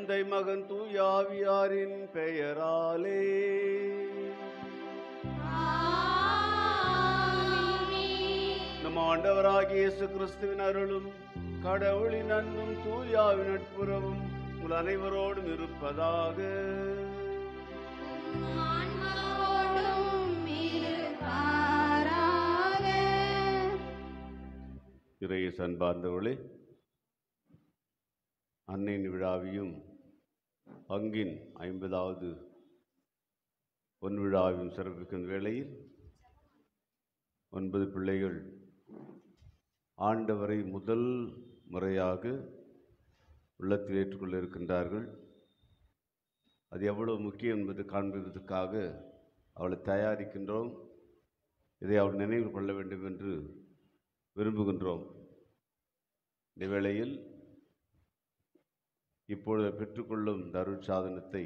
தந்தை மகன் தூயாவியாரின் பெயராலே. நம் ஆண்டவராகிய இயேசு கிறிஸ்துவின் அருளும் கடவுளின் அன்பும் தூயாவின் நட்புறவும் உங்கள் அனைவரோடும் இருப்பதாக. இறைய அன்பார்ந்தவர்களே, அன்னையின் விழாவையும் பங்கின் 50வது பொன்விழாவையும் சிறப்பிக்கும் வேளையில் 9 பிள்ளைகள் ஆண்டவரை முதல் முறையாக உள்ளத்தில் ஏற்றுக்கொள்ள இருக்கின்றார்கள். அது எவ்வளவு முக்கியம் என்பது காண்பதற்காக அவளை தயாரிக்கின்றோம். இதை அவள் நினைவில் கொள்ள வேண்டும் என்று விரும்புகின்றோம். இந்த வேளையில் இப்பொழுது பெற்றுக்கொள்ளும் இந்த அருட்சாதனத்தை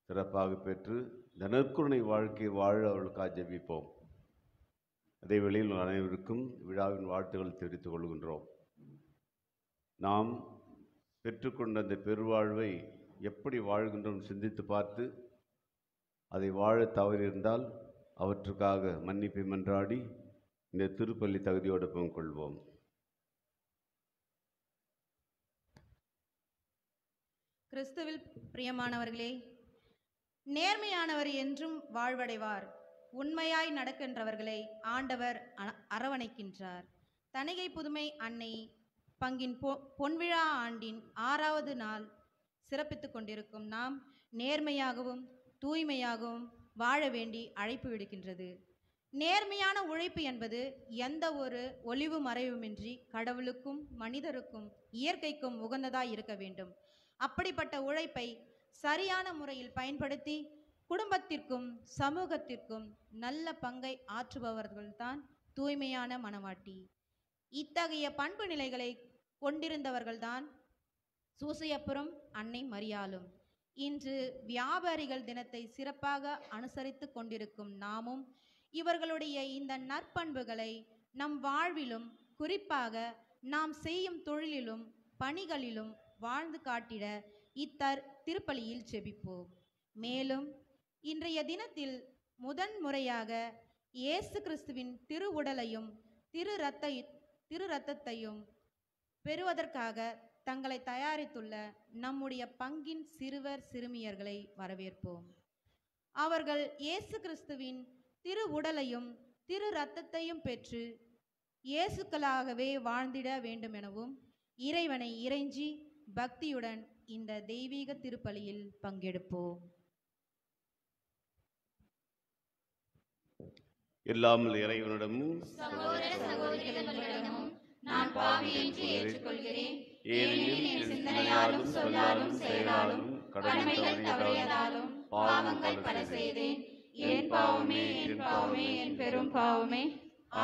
சிறப்பாக பெற்று இந்த நற்கருணை வாழ்க்கையை வாழ அவளுக்காக ஜெபிப்போம். அதே வேளையில் அனைவருக்கும் விழாவின் வாழ்த்துக்களை தெரிவித்துக் கொள்கின்றோம். நாம் பெற்றுக்கொண்ட அந்த பெருவாழ்வை எப்படி வாழ்கின்றோம் சிந்தித்து பார்த்து அதை வாழ தவறியிருந்தால் அவற்றுக்காக மன்னிப்பை மன்றாடி இந்த திருப்பலி தகுதியோடு கொள்வோம். கிறிஸ்துவில் பிரியமானவர்களே, நேர்மையானவர் என்றும் வாழ்வடைவார். உண்மையாய் நடக்கின்றவர்களை ஆண்டவர் அரவணைக்கின்றார். தணிகை புதுமை அன்னை பங்கின் பொன்விழா ஆண்டின் 6வது நாள் சிறப்பித்து கொண்டிருக்கும் நாம் நேர்மையாகவும் தூய்மையாகவும் வாழ வேண்டி அழைப்பு விடுக்கின்றது. நேர்மையான உழைப்பு என்பது எந்த ஒரு ஒளிவு மறைவுமின்றி கடவுளுக்கும் மனிதருக்கும் இயற்கைக்கும் உகந்ததாய் இருக்க வேண்டும். அப்படிப்பட்ட உழைப்பை சரியான முறையில் பயன்படுத்தி குடும்பத்திற்கும் சமூகத்திற்கும் நல்ல பங்கை ஆற்றுபவர்கள்தான் தூய்மையான மனவாட்டி. இத்தகைய பண்பு நிலைகளை கொண்டிருந்தவர்கள்தான் சூசையப்புறம் அன்னை மரியாளும். இன்று வியாபாரிகள் தினத்தை சிறப்பாக அனுசரித்து கொண்டிருக்கும் நாமும் இவர்களுடைய இந்த நற்பண்புகளை நம் வாழ்விலும் குறிப்பாக நாம் செய்யும் தொழிலிலும் பணிகளிலும் வாழ்ந்து காட்டிட திருப்பலியில் செபிப்போம். மேலும் இன்றைய தினத்தில் முதன்முறையாக இயேசு கிறிஸ்துவின் திரு உடலையும் திரு இரத்தத்தையும் பெறுவதற்காக தங்களை தயாரித்துள்ள நம்முடைய பங்கின் சிறுவர் சிறுமியர்களை வரவேற்போம். அவர்கள் இயேசு கிறிஸ்துவின் திரு உடலையும் திரு இரத்தத்தையும் பெற்று இயேசுக்களாகவே வாழ்ந்திட வேண்டும் எனவும் இறைவனை இறைஞ்சி பக்தியுடன் இந்த தெய்வீக திருப்பலியில் பங்கெடுப்போம். இல்லாமல் இறைவனிடமும் சகோதர சகோதரிகளிடமும் நான் பாவி என்று ஏற்றுக்கொள்கிறேன். ஏனெனில் என் சிந்தனையாலும் சொல்லாலும் செயலாலும் கடமைகள் தவறியதாலும் பாவங்கள் பல செய்தேன். என் பாவமே என் பாவமே என் பெரும் பாவமே.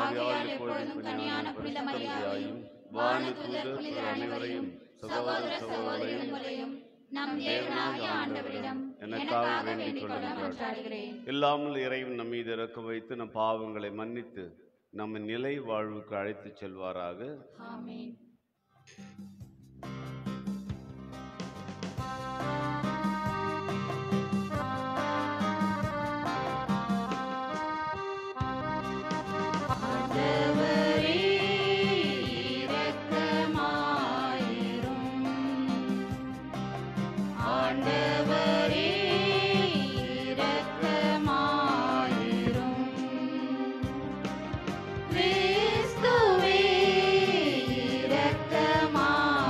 ஆகையால் எப்பொழுதும் கன்னியான புனித மரியாதையும் வானதூதர் புனிதர் அனைவரையும் சகோதர சகோதரிகளையும் நம் தேவனாகிய ஆண்டவரிடம் எனக்காக வேண்டிக் கொள்ள மன்றாடுகிறேன். இல்லாமல் இறைவன் நம் மீது இரக்கம் வைத்து நம் பாவங்களை மன்னித்து நம்ம நிலை வாழ்வுக்கு அழைத்து செல்வாராக. ஆமென். கிறிஸ்துவே இரக்கமாயிரும்.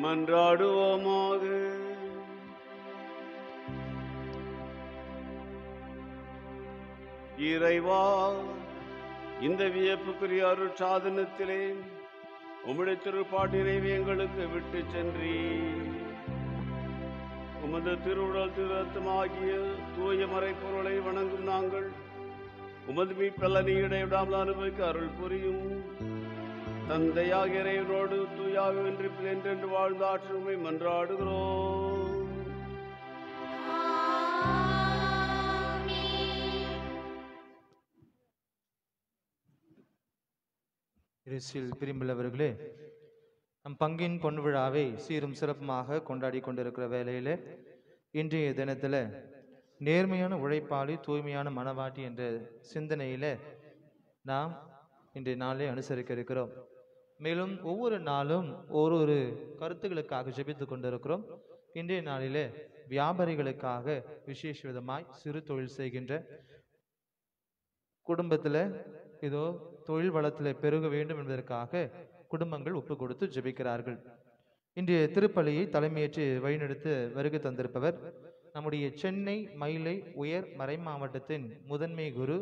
மன்றாடுவோமாக. இறைவா, இந்த வியப்புக்குரிய அருட்சாதனத்திலே உம்முடைய திருப்பாட்டினை எங்களுக்கு விட்டு சென்றீர். உமது திருவுடல் திருத்தமாகிய தூய மறைப்பொருளை வணங்கும் நாங்கள் உமது மீட்பலனை இடைவிடாமல் அனுபவிக்க அருள் புரியும். தந்தையாக இறைவனோடு தூயாக என்றென்று வாழ்ந்த ஆற்றுமை மன்றாடுகிறோம். இயேசுவில் பிரியமுள்ளவர்களே, நம் பங்கின் பொன்விழாவை சீரும் சிறப்புமாக கொண்டாடி கொண்டிருக்கிற வேளையில் இன்றைய தினத்தில் நேர்மையான உழைப்பாளி தூய்மையான மனவாட்டி என்ற சிந்தனையில் நாம் இன்றைய நாளை அனுசரிக்க இருக்கிறோம். மேலும் ஒவ்வொரு நாளும் ஒரு கருத்துக்களுக்காக ஜெபித்து கொண்டிருக்கிறோம். இன்றைய நாளில் வியாபாரிகளுக்காக விசேஷ விதமாய் சிறு தொழில் செய்கின்ற குடும்பத்தில் ஏதோ தொழில் வளத்தில் பெருக வேண்டும் என்பதற்காக குடும்பங்கள் ஒப்பு கொடுத்து ஜெபிக்கிறார்கள். இன்றைய திருப்பலியை தலைமையேற்று வழிநடத்த வருகை தந்திருப்பவர் நம்முடைய சென்னை மயிலை உயர் மறை மாவட்டத்தின் முதன்மை குரு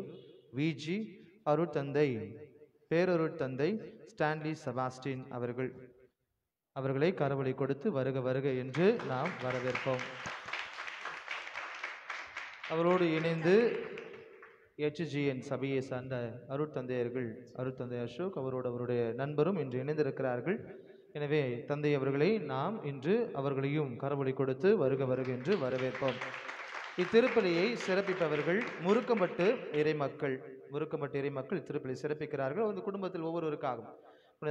விஜி அருட்தந்தை பேரருட்தந்தை ஸ்டான்லி செபாஸ்டின் அவர்களை கரவொலி கொடுத்து வருக வருக என்று நாம் வரவேற்போம். அவரோடு இணைந்து HGN சபையை சார்ந்த அருட்தந்தையர்கள் அருட்தந்தை அசோக் அவருடைய நண்பரும் இன்று இணைந்திருக்கிறார்கள். எனவே தந்தை அவர்களை நாம் இன்று அவர்களையும் கரவொலி கொடுத்து வருக வருக என்று வரவேற்போம். இத்திருப்பலியை சிறப்பிப்பவர்கள் முறுக்கம்பட்டு இறைமக்கள் இத்திருப்பலியை சிறப்பிக்கிறார்கள். அந்த குடும்பத்தில் ஒவ்வொருவருக்காகவும்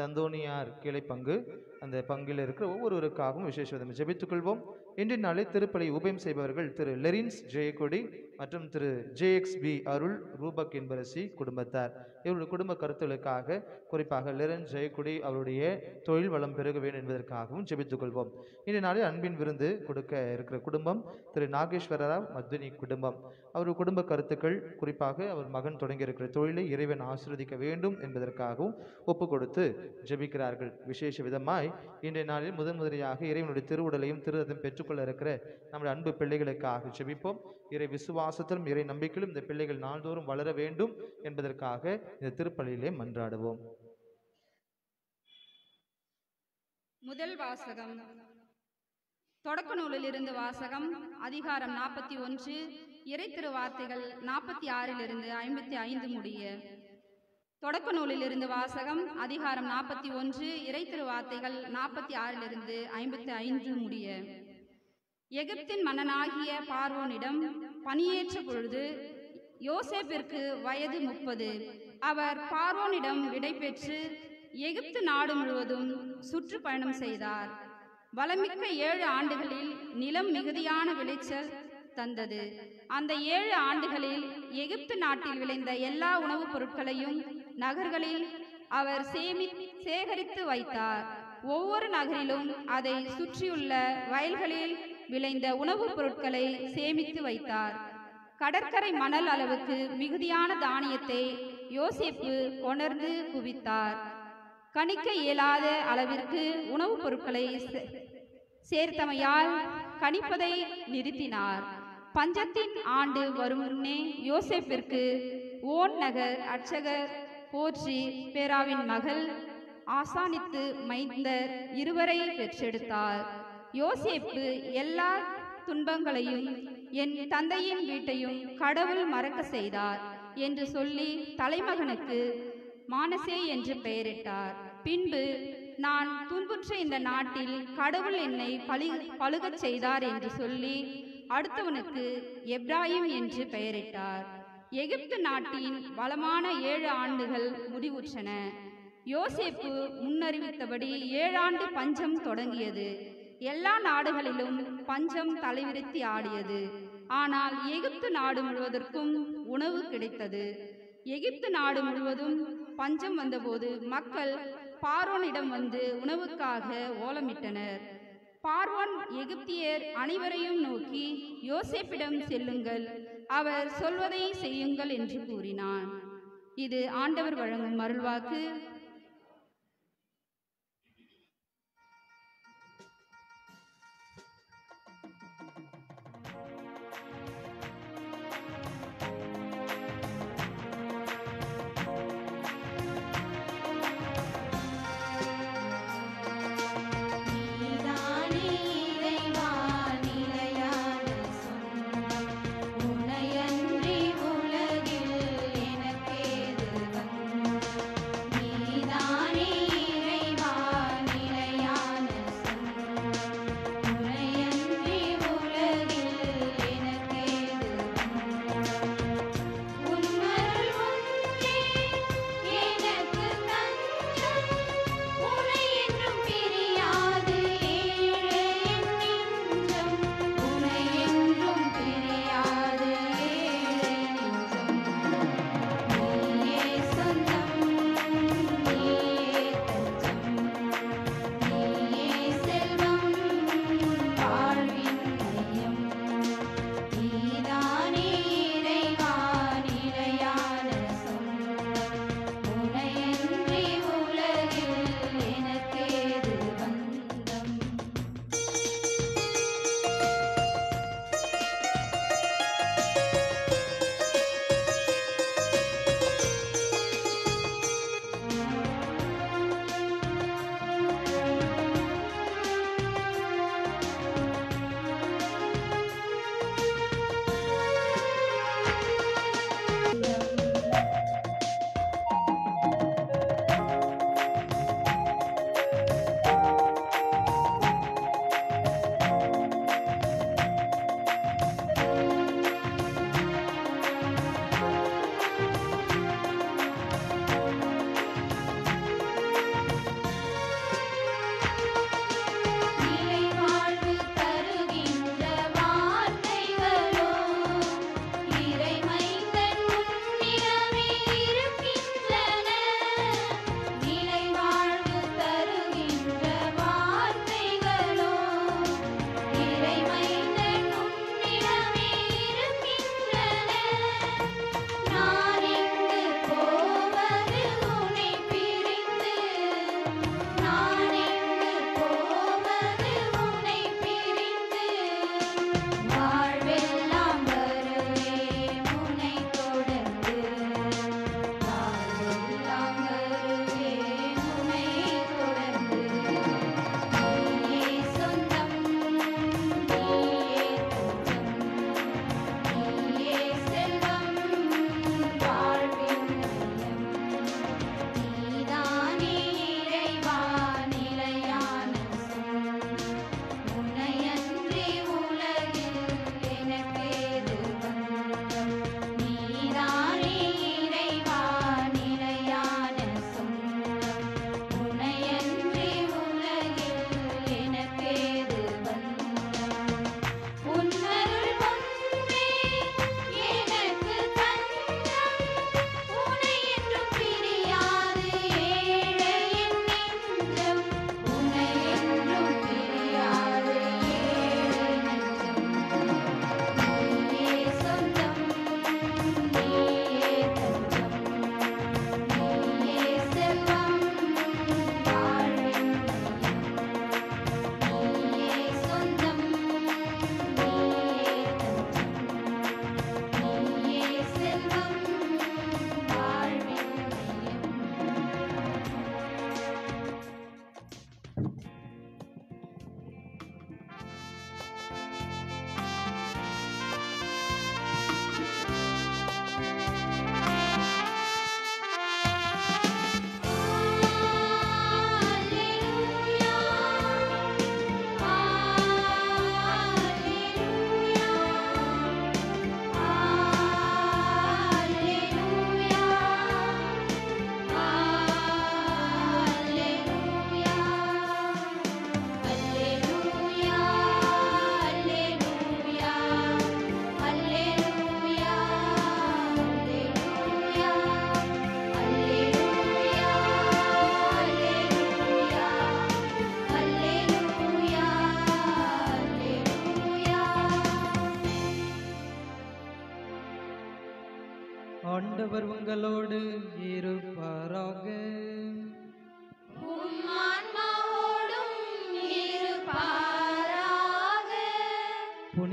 அந்தோனியார் கிளை பங்கு அந்த பங்கில் இருக்கிற ஒவ்வொருவருக்காகவும் விசேஷ விதம் ஜெபித்துக் கொள்வோம். இன்றைய நாளில் திருப்பலி உபயம் செய்பவர்கள் திரு லெரின்ஸ் ஜெயக்கொடி மற்றும் திரு JXB அருள் ரூபக் என்பரசி குடும்பத்தார். இவருடைய குடும்ப கருத்துகளுக்காக குறிப்பாக லெரின்ஸ் ஜெயக்கொடி அவருடைய தொழில் வளம் பெருக வேண்டும் என்பதற்காகவும் ஜெபித்துக் கொள்வோம். இன்றைய நாளில் அன்பின் விருந்து கொடுக்க இருக்கிற குடும்பம் திரு நாகேஸ்வரராவ் மத்வினி குடும்பம். அவர் குடும்ப கருத்துக்கள் குறிப்பாக அவர் மகன் தொடங்கி இருக்கிற தொழிலை இறைவன் ஆசீர்வதிக்க வேண்டும் என்பதற்காகவும் ஒப்பு கொடுத்து ஜெபிக்கிறார்கள். விசேஷ விதமாய் இன்றைய நாளில் முதன்முறையாக இறைவனுடைய திருவுடலையும் திருரதம் பெற்றுக்கொள்ள இருக்கிற நம்முடைய அன்பு பிள்ளைகளுக்காக ஜெபிப்போம். இறை விசுவாசத்திலும் இறை நம்பிக்கையிலும் இந்த பிள்ளைகள் நாள்தோறும் வளர வேண்டும் என்பதற்காக இந்த திருப்பலியிலே மன்றாடுவோம். முதல் வாசகம் தொடக்க நூலிலிருந்து வாசகம். அதிகாரம் 41 இறை திருவார்த்தைகள் 46 55 முடிய. தொடக்க நூலிலிருந்து வாசகம். அதிகாரம் 41 இறை திருவார்த்தைகள் 46 55 முடிய. எகிப்தின் மன்னனாகிய பார்வோனிடம் பணியேற்ற பொழுது யோசேப்பிற்கு வயது 30. அவர் பார்வோனிடம் விடை பெற்று எகிப்து நாடு முழுவதும் சுற்றுப்பயணம் செய்தார். வளமிக்க 7 ஆண்டுகளில் நிலம் மிகுதியான விளைச்சல் தந்தது. அந்த 7 ஆண்டுகளில் எகிப்து நாட்டில் விளைந்த எல்லா உணவுப் பொருட்களையும் நகர்களில் அவர் சேகரித்து வைத்தார். ஒவ்வொரு நகரிலும் அதை சுற்றியுள்ள வயல்களில் விளைந்த உணவுப் பொருட்களை சேமித்து வைத்தார். கடற்கரை மணல் அளவுக்கு மிகுதியான தானியத்தை யோசேப்பு கொணர்ந்து குவித்தார். கணிக்க இயலாத அளவிற்கு உணவுப் பொருட்களை சேர்த்தமையால் கணிப்பதை நிறுத்தினார். பஞ்சத்தின் ஆண்டு வரும் முன்னே யோசேப்பிற்கு ஓன் நகர் அர்ச்சகர் போற்றி பேராவின் மகள் ஆசானித்து மைந்தர் 2 பெற்றெடுத்தார். யோசேப்பு எல்லா துன்பங்களையும் என் தந்தையின் வீட்டையும் கடவுள் மறக்க செய்தார் என்று சொல்லி தலைமகனுக்கு மானசே என்று பெயரிட்டார். பின்பு நான் துன்புற்ற இந்த நாட்டில் கடவுள் என்னை பழுகச் செய்தார் என்று சொல்லி அடுத்தவனுக்கு எப்ராயிம் என்று பெயரிட்டார். எகிப்து நாட்டின் வளமான 7 ஆண்டுகள் முடிவுற்றன. யோசேப்பு முன்னறிவித்தபடி 7 ஆண்டு பஞ்சம் தொடங்கியது. எல்லா நாடுகளிலும் பஞ்சம் தலைவிரித்து ஆடியது. ஆனால் எகிப்து நாடு முழுவதற்கும் உணவு கிடைத்தது. எகிப்து நாடு முழுவதும் பஞ்சம் வந்தபோது மக்கள் பார்வோனிடம் வந்து உணவுக்காக ஓலமிட்டனர். பார்வோன் எகிப்தியர் அனைவரையும் நோக்கி யோசேப்பிடம் செல்லுங்கள், அவர் சொல்வதை செய்யுங்கள் என்று கூறினான். இது ஆண்டவர் வழங்கும் அருள்வாக்கு.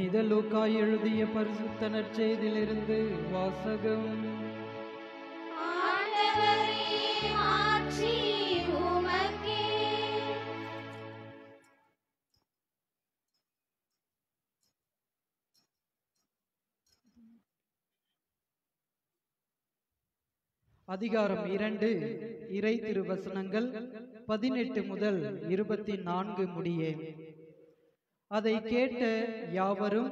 புனித லூக்கா எழுதிய பரிசுத்த நற்செய்தியிலிருந்து வாசகம். ஆண்டவரே, மாட்சி உமக்கே. அதிகாரம் 2, இறை திருவசனங்கள் 18 முதல் 24 முடிய. அதை கேட்ட யாவரும்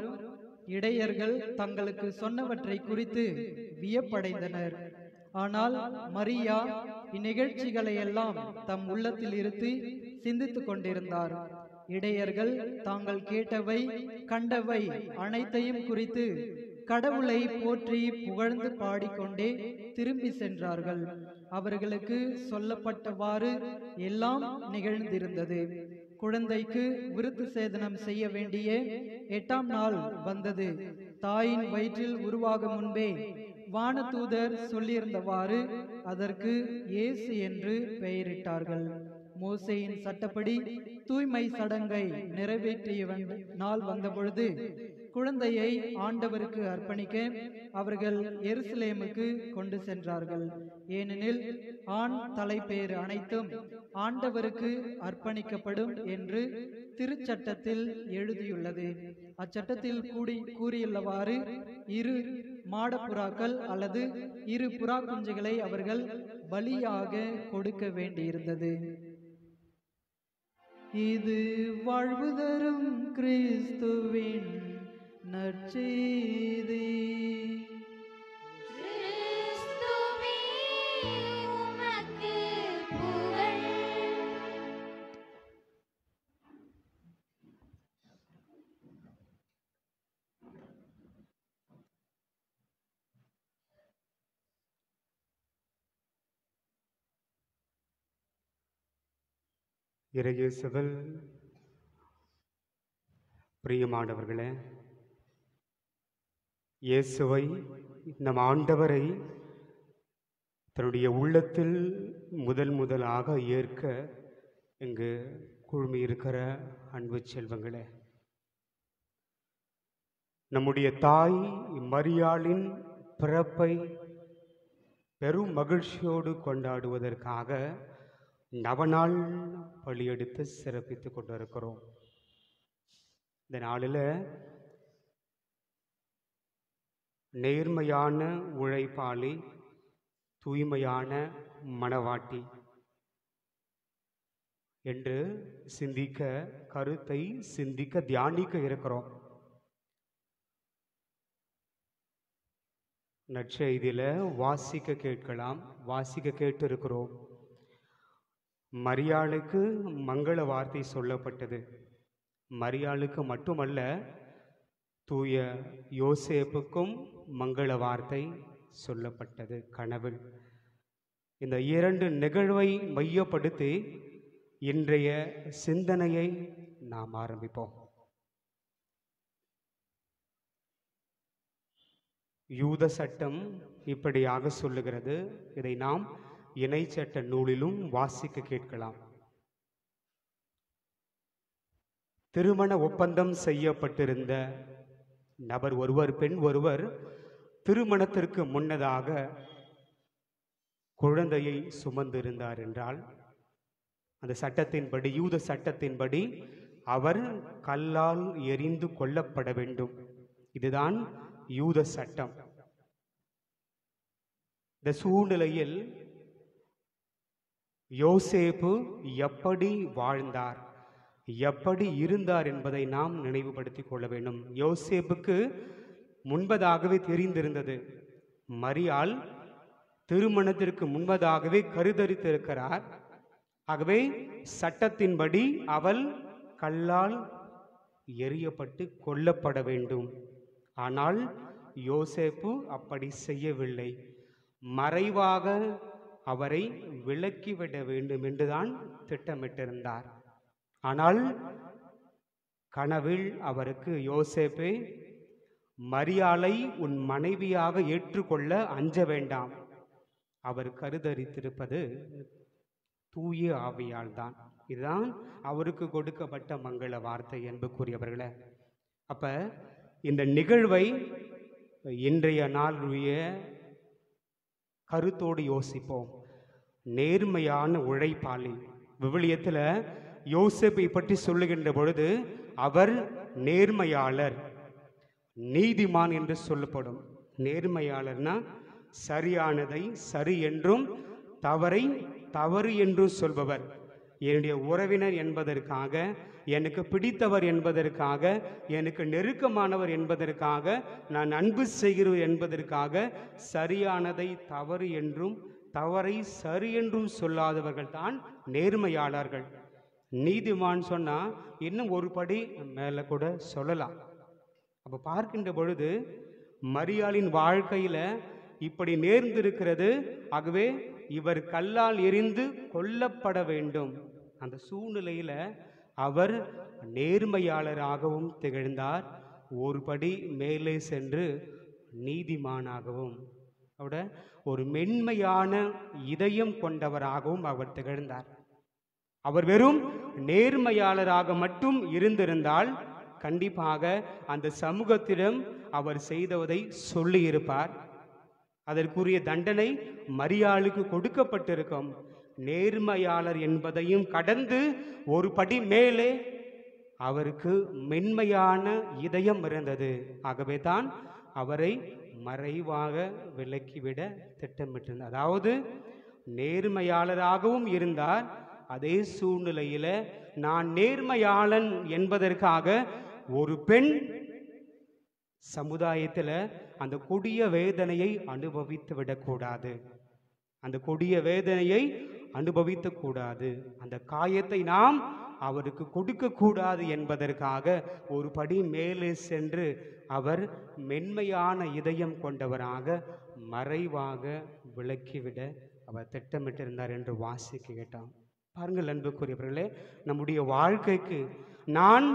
இடையர்கள் தங்களுக்கு சொன்னவற்றை குறித்து வியப்படைந்தனர். ஆனால் மரியா இந்நிகழ்ச்சிகளை எல்லாம் தம் உள்ளத்தில் இருத்தி சிந்தித்துக் கொண்டிருந்தார். இடையர்கள் தாங்கள் கேட்டவை கண்டவை அனைத்தையும் குறித்து கடவுளை போற்றி புகழ்ந்து பாடிக்கொண்டே திரும்பி சென்றார்கள். அவர்களுக்கு சொல்லப்பட்டவாறு எல்லாம் நிகழ்ந்திருந்தது. குழந்தைக்கு விருத்து சேதனம் செய்ய வேண்டிய 8ஆம் நாள் வந்தது. தாயின் வயிற்றில் உருவாகும் முன்பே வானதூதர் சொல்லியிருந்தவாறு அதற்கு இயேசு என்று பெயரிட்டார்கள். மோசேயின் சட்டப்படி தூய்மை சடங்கை நிறைவேற்றிய நாள் வந்தபொழுது குழந்தையை ஆண்டவருக்கு அர்ப்பணிக்க அவர்கள் எருசலேமுக்கு கொண்டு சென்றார்கள். ஏனெனில் ஆண் தலைப்பேறு அனைத்தும் ஆண்டவருக்கு அர்ப்பணிக்கப்படும் என்று திருச்சட்டத்தில் எழுதியுள்ளது. அச்சட்டத்தில் கூறியுள்ளவாறு 2 மாடப்புறாக்கள் அல்லது 2 புறா குஞ்சுகளை அவர்கள் பலியாக கொடுக்க வேண்டியிருந்தது. இது வாழ்வு தரும் கிறிஸ்துவின் நற்செய்தி. கிறிஸ்துவே, உமக்கு புகழ். இறையேசுவில் பிரியமானவர்களே, இயேசுவை நம் ஆண்டவரை தன்னுடைய உள்ளத்தில் முதலாக ஏற்க இங்கு குழுமியிருக்கிற அன்பு செல்வங்களே, நம்முடைய தாய் மரியாளின் பிறப்பை பெரும் மகிழ்ச்சியோடு கொண்டாடுவதற்காக நவநாள் பலியெடுத்து சிறப்பித்து கொண்டிருக்கிறோம். இந்த நாளில் நேர்மையான உழைப்பாளி, தூய்மையான மணவாட்டி என்று கருத்தை சிந்திக்க தியானிக்க இருக்கிறோம். நற்செய்தியில் வாசிக்க கேட்டு இருக்கிறோம். மரியாளுக்கு மங்கள வார்த்தை சொல்லப்பட்டது. மரியாளுக்கு மட்டுமல்ல, தூய யோசேப்புக்கும் மங்கள வார்த்தை சொல்லப்பட்டது கனவில். இந்த 2 நிகழ்வை மையப்படுத்தி இன்றைய சிந்தனையை நாம் ஆரம்பிப்போம். யூத சட்டம் இப்படியாக சொல்லுகிறது. இதை நாம் இணைச்சட்ட நூலிலும் வாசிக்க கேட்கலாம். திருமண ஒப்பந்தம் செய்யப்பட்டிருந்த நபர் ஒருவர், பெண் ஒருவர் திருமணத்திற்கு முன்னதாக குழந்தையை சுமந்திருந்தார் என்றால் அந்த சட்டத்தின்படி, யூத சட்டத்தின்படி அவர் கல்லால் எறிந்து கொல்லப்பட வேண்டும். இதுதான் யூத சட்டம். இந்த சூழ்நிலையில் யோசேப்பு எப்படி வாழ்ந்தார், எப்படி இருந்தார் என்பதை நாம் நினைவுபடுத்திக் கொள்ள வேண்டும். யோசேப்புக்கு முன்பதாகவே தெரிந்திருந்தது. மரியாள் திருமணத்திற்கு முன்பதாகவே கருதரித்திருக்கிறார். ஆகவே சட்டத்தின்படி அவள் கல்லால் எறியப்பட்டு கொல்லப்பட வேண்டும். ஆனால் யோசேப்பு அப்படி செய்யவில்லை. மறைவாக அவரை விலக்கிவிட வேண்டும் என்றுதான் திட்டமிட்டிருந்தார். ஆனால் கனவில் அவருக்கு, யோசேப்பே, மரியாளை உன் மனைவியாக ஏற்றுக்கொள்ள அஞ்ச வேண்டாம். அவர் கருதரித்திருப்பது தூய ஆவியால் தான். இதுதான் அவருக்கு கொடுக்கப்பட்ட மங்கள வார்த்தை. என்புக்குரியவர்களே, அப்ப இந்த நிகழ்வை இன்றைய நாளுடைய கருத்தோடு யோசிப்போம். நேர்மையான உழைப்பாளி. விவிலியத்தில் யோசேப்பை பற்றி சொல்லுகின்ற பொழுது அவர் நேர்மையாளர், நீதிமான் என்று சொல்லப்படும். நேர்மையாளர்னா சரியானதை சரி என்றும் தவறை தவறு என்றும் சொல்பவர். என்னுடைய உறவினர் என்பதற்காக, எனக்கு பிடித்தவர் என்பதற்காக, எனக்கு நெருக்கமானவர் என்பதற்காக, நான் அன்பு செய்கிறவர் என்பதற்காக சரியானதை தவறு என்றும் தவறை சரி என்றும் சொல்லாதவர்கள் தான் நேர்மையாளர்கள். நீதிமான் சொன்னா இன்னும் ஒரு படி மேலே கூட சொல்லலாம். அப்போ பார்க்கின்ற பொழுது மரியாளின் வாழ்க்கையில இப்படி நேர்ந்திருக்கிறது. ஆகவே இவர் கல்லால் எறிந்து கொல்லப்பட வேண்டும். அந்த சூழ்நிலையில அவர் நேர்மையாளராகவும் திகழ்ந்தார். ஒரு படி மேலே சென்று நீதிமானாகவும் அவட ஒரு மென்மையான இதயம் கொண்டவராகவும் அவர் திகழ்ந்தார். அவர் வெறும் நேர்மையாளராக மட்டும் இருந்திருந்தால் கண்டிப்பாக அந்த சமூகத்திடம் அவர் செய்ததை சொல்லி இருப்பார். அதற்குரிய தண்டனை மரியாளுக்கு கொடுக்கப்பட்டிருக்கும். நேர்மையாளர் என்பதையும் கடந்து ஒரு படி மேலே அவருக்கு மென்மையான இதயம் இருந்தது. ஆகவே தான் அவரை மறைவாக விலக்கிவிட திட்டமிட்டிருந்தார். அதாவது நேர்மையாளராகவும் இருந்தார். அதே சூழ்நிலையில நான் நேர்மையாளன் என்பதற்காக ஒரு பெண் சமுதாயத்தில் அந்த கொடிய வேதனையை அனுபவித்து விடக்கூடாது. அந்த கொடிய வேதனையை அனுபவித்து கூடாது. அந்த காயத்தை நாம் அவருக்கு கொடுக்க கூடாது என்பதற்காக ஒரு படி மேலே சென்று அவர் மென்மையான இதயம் கொண்டவராக மறைவாக விலக்கிவிட அவர் திட்டமிட்டிருந்தார் என்று வாசிக்க கேட்டான். பாருங்கள் அன்புக்குரியவர்களே, நம்முடைய வாழ்க்கைக்கு நான்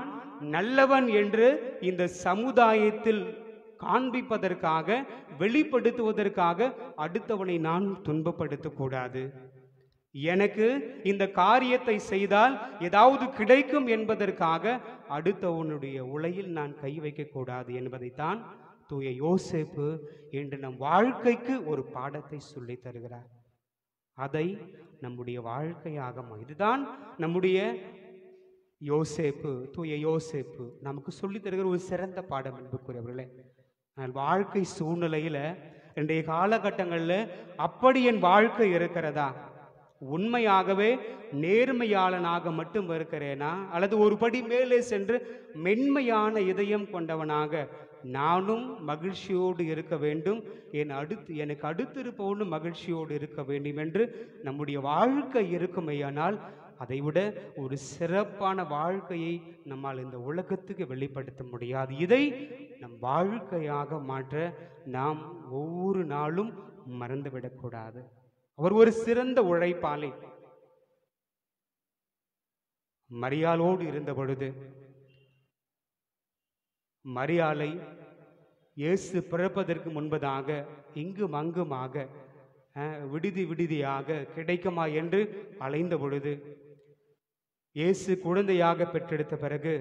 நல்லவன் என்று இந்த சமுதாயத்தில் காண்பிப்பதற்காக, வெளிப்படுத்துவதற்காக அடுத்தவனை நான் துன்பப்படுத்தக்கூடாது. எனக்கு இந்த காரியத்தை செய்தால் ஏதாவது கிடைக்கும் என்பதற்காக அடுத்தவனுடைய உலையில் நான் கை வைக்கக்கூடாது என்பதைத்தான் தூய யோசேப்பு என்று நம் வாழ்க்கைக்கு ஒரு பாடத்தை சொல்லி தருகிறார். அதை நம்முடைய வாழ்க்கையாக இதுதான் நம்முடைய யோசேப்பு, தூய யோசேப்பு நமக்கு சொல்லி தருகிற ஒரு சிறந்த பாடம் என்பதுக்குரியவர்களே. வாழ்க்கை சூழ்நிலையில இன்றைய காலகட்டங்களில் அப்படி என் வாழ்க்கை இருக்கிறதா? உண்மையாகவே நேர்மையாளனாக மட்டும் இருக்கிறேனா, அல்லது ஒரு படி மேலே சென்று மென்மையான இதயம் கொண்டவனாக நானும் மகிழ்ச்சியோடு இருக்க வேண்டும், எனக்கு அடுத்திருப்பவனும் மகிழ்ச்சியோடு இருக்க வேண்டும் என்று நம்முடைய வாழ்க்கை இருக்குமேயானால் அதைவிட ஒரு சிறப்பான வாழ்க்கையை நம்மால் இந்த உலகத்துக்கு வெளிப்படுத்த முடியாது. இதை நம் வாழ்க்கையாக மாற்ற நாம் ஒவ்வொரு நாளும் மறந்துவிடக்கூடாது. அவர் ஒரு சிறந்த உழைப்பாளி. மரியாளோடு இருந்த பொழுது மரியாளை இயேசு பிறப்பதற்கு முன்பதாக இங்கும் அங்குமாக விடுதியாக கிடைக்குமா என்று அலைந்த பொழுது, இயேசு குழந்தையாக பெற்றெடுத்த பிறகு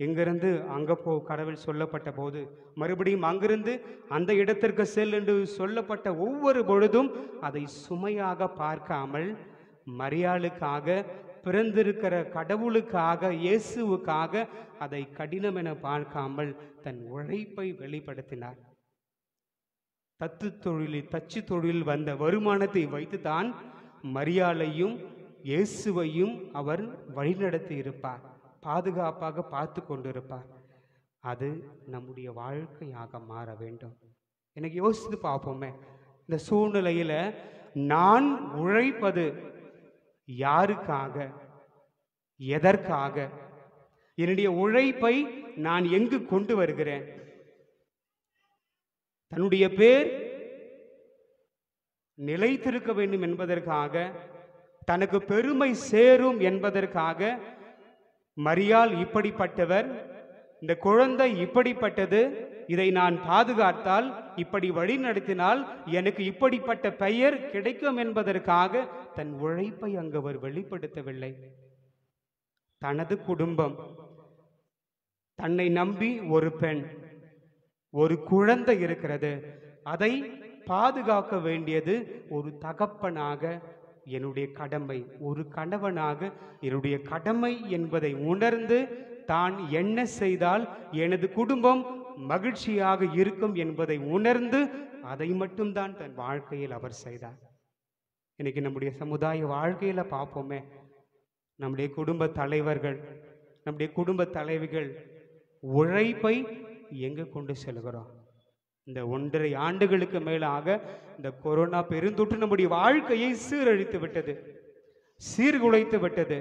இங்கிருந்து அங்கே கடவுள் சொல்லப்பட்ட போது, மறுபடியும் அங்கிருந்து அந்த இடத்திற்கு செல் என்று சொல்லப்பட்ட ஒவ்வொரு பொழுதும் அதை சுமையாக பார்க்காமல் மரியாளுக்காக, பிறந்திருக்கிற கடவுளுக்காக, இயேசுவுக்காக அதை கடினம் என பார்க்காமல் தன் உழைப்பை வெளிப்படுத்தினார். தச்சு தொழில் வந்த வருமானத்தை வைத்துதான் மரியாளையும் இயேசுவையும் அவர் வழிநடத்தி இருப்பார், பாதுகாப்பாக பார்த்து கொண்டிருப்பார். அது நம்முடைய வாழ்க்கையாக மாற வேண்டும். எனக்கு யோசித்து பார்ப்போமே, இந்த சூழ்நிலையில நான் உழைப்பது யாருக்காக, எதற்காக? என்னுடைய உழைப்பை நான் எங்கு கொண்டு வருகிறேன்? தன்னுடைய பேர் நிலைத்திருக்க வேண்டும் என்பதற்காக, தனக்கு பெருமை சேரும் என்பதற்காக மரியாள் இப்படிப்பட்டவர், இந்த குழந்தை இப்படிப்பட்டது, இதை நான் பாதுகாத்தால், இப்படி வழி நடத்தினால் எனக்கு இப்படிப்பட்ட பெயர் கிடைக்கும் என்பதற்காக தன் உழைப்பை அங்கு அவர் வெளிப்படுத்தவில்லை. தனது குடும்பம், தன்னை நம்பி ஒரு பெண், ஒரு குழந்தை இருக்கிறது. அதை பாதுகாக்க வேண்டியது ஒரு தகப்பனாக என்னுடைய கடமை, ஒரு கணவனாக என்னுடைய கடமை என்பதை உணர்ந்து தான் என்ன செய்தால் எனது குடும்பம் மகிழ்ச்சியாக இருக்கும் என்பதை உணர்ந்து அதை மட்டும்தான் தன் வாழ்க்கையில் அவர் செய்தார். இன்னைக்கு நம்முடைய சமுதாய வாழ்க்கையில பார்ப்போமே, நம்முடைய குடும்ப தலைவர்கள், நம்முடைய குடும்ப தலைவிகள் உழைப்பை எங்க கொண்டு செல்கிறோம்? இந்த 1.5 ஆண்டுகளுக்கு மேலாக இந்த கொரோனா பெருந்தொற்று நம்முடைய வாழ்க்கையை சீரழித்து விட்டது, சீர்குலைத்து விட்டது.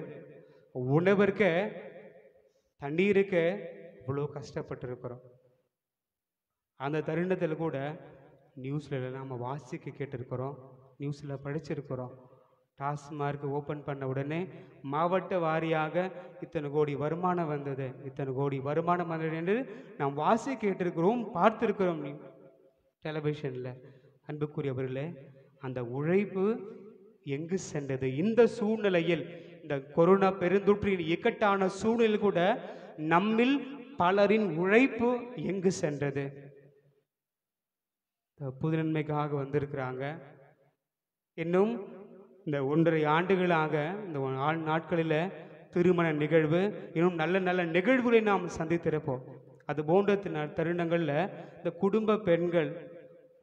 உணவிற்க தண்ணீருக்க இவ்வளோ கஷ்டப்பட்டு இருக்கிறோம். அந்த தருணத்தில் கூட நியூஸ்ல நாம் வாசிக்க கேட்டிருக்கிறோம், நியூஸில் படிச்சிருக்கிறோம். டாஸ்மார்க் ஓப்பன் பண்ண உடனே மாவட்ட வாரியாக இத்தனை கோடி வருமானம் வந்தது, இத்தனை கோடி வருமானம் வந்தது என்று நாம் வாசி கேட்டிருக்கிறோம், பார்த்திருக்கிறோம் டெலிவிஷனில். அன்புக்குரியவர்களே, அந்த உழைப்பு எங்கு சென்றது? இந்த சூழ்நிலையில், இந்த கொரோனா பெருந்தொற்றின் இக்கட்டான சூழ்நிலையில் கூட நம்மில் பலரின் உழைப்பு எங்கு சென்றது? புதுநன்மைக்காக வந்திருக்கிறாங்க. இன்னும் இந்த 1.5 ஆண்டுகளாக இந்த நாட்களில் திருமண நிகழ்வு, இன்னும் நல்ல நல்ல நிகழ்வுகளை நாம் சந்தித்திருப்போம். அது போன்ற தருணங்களில் இந்த குடும்ப பெண்கள்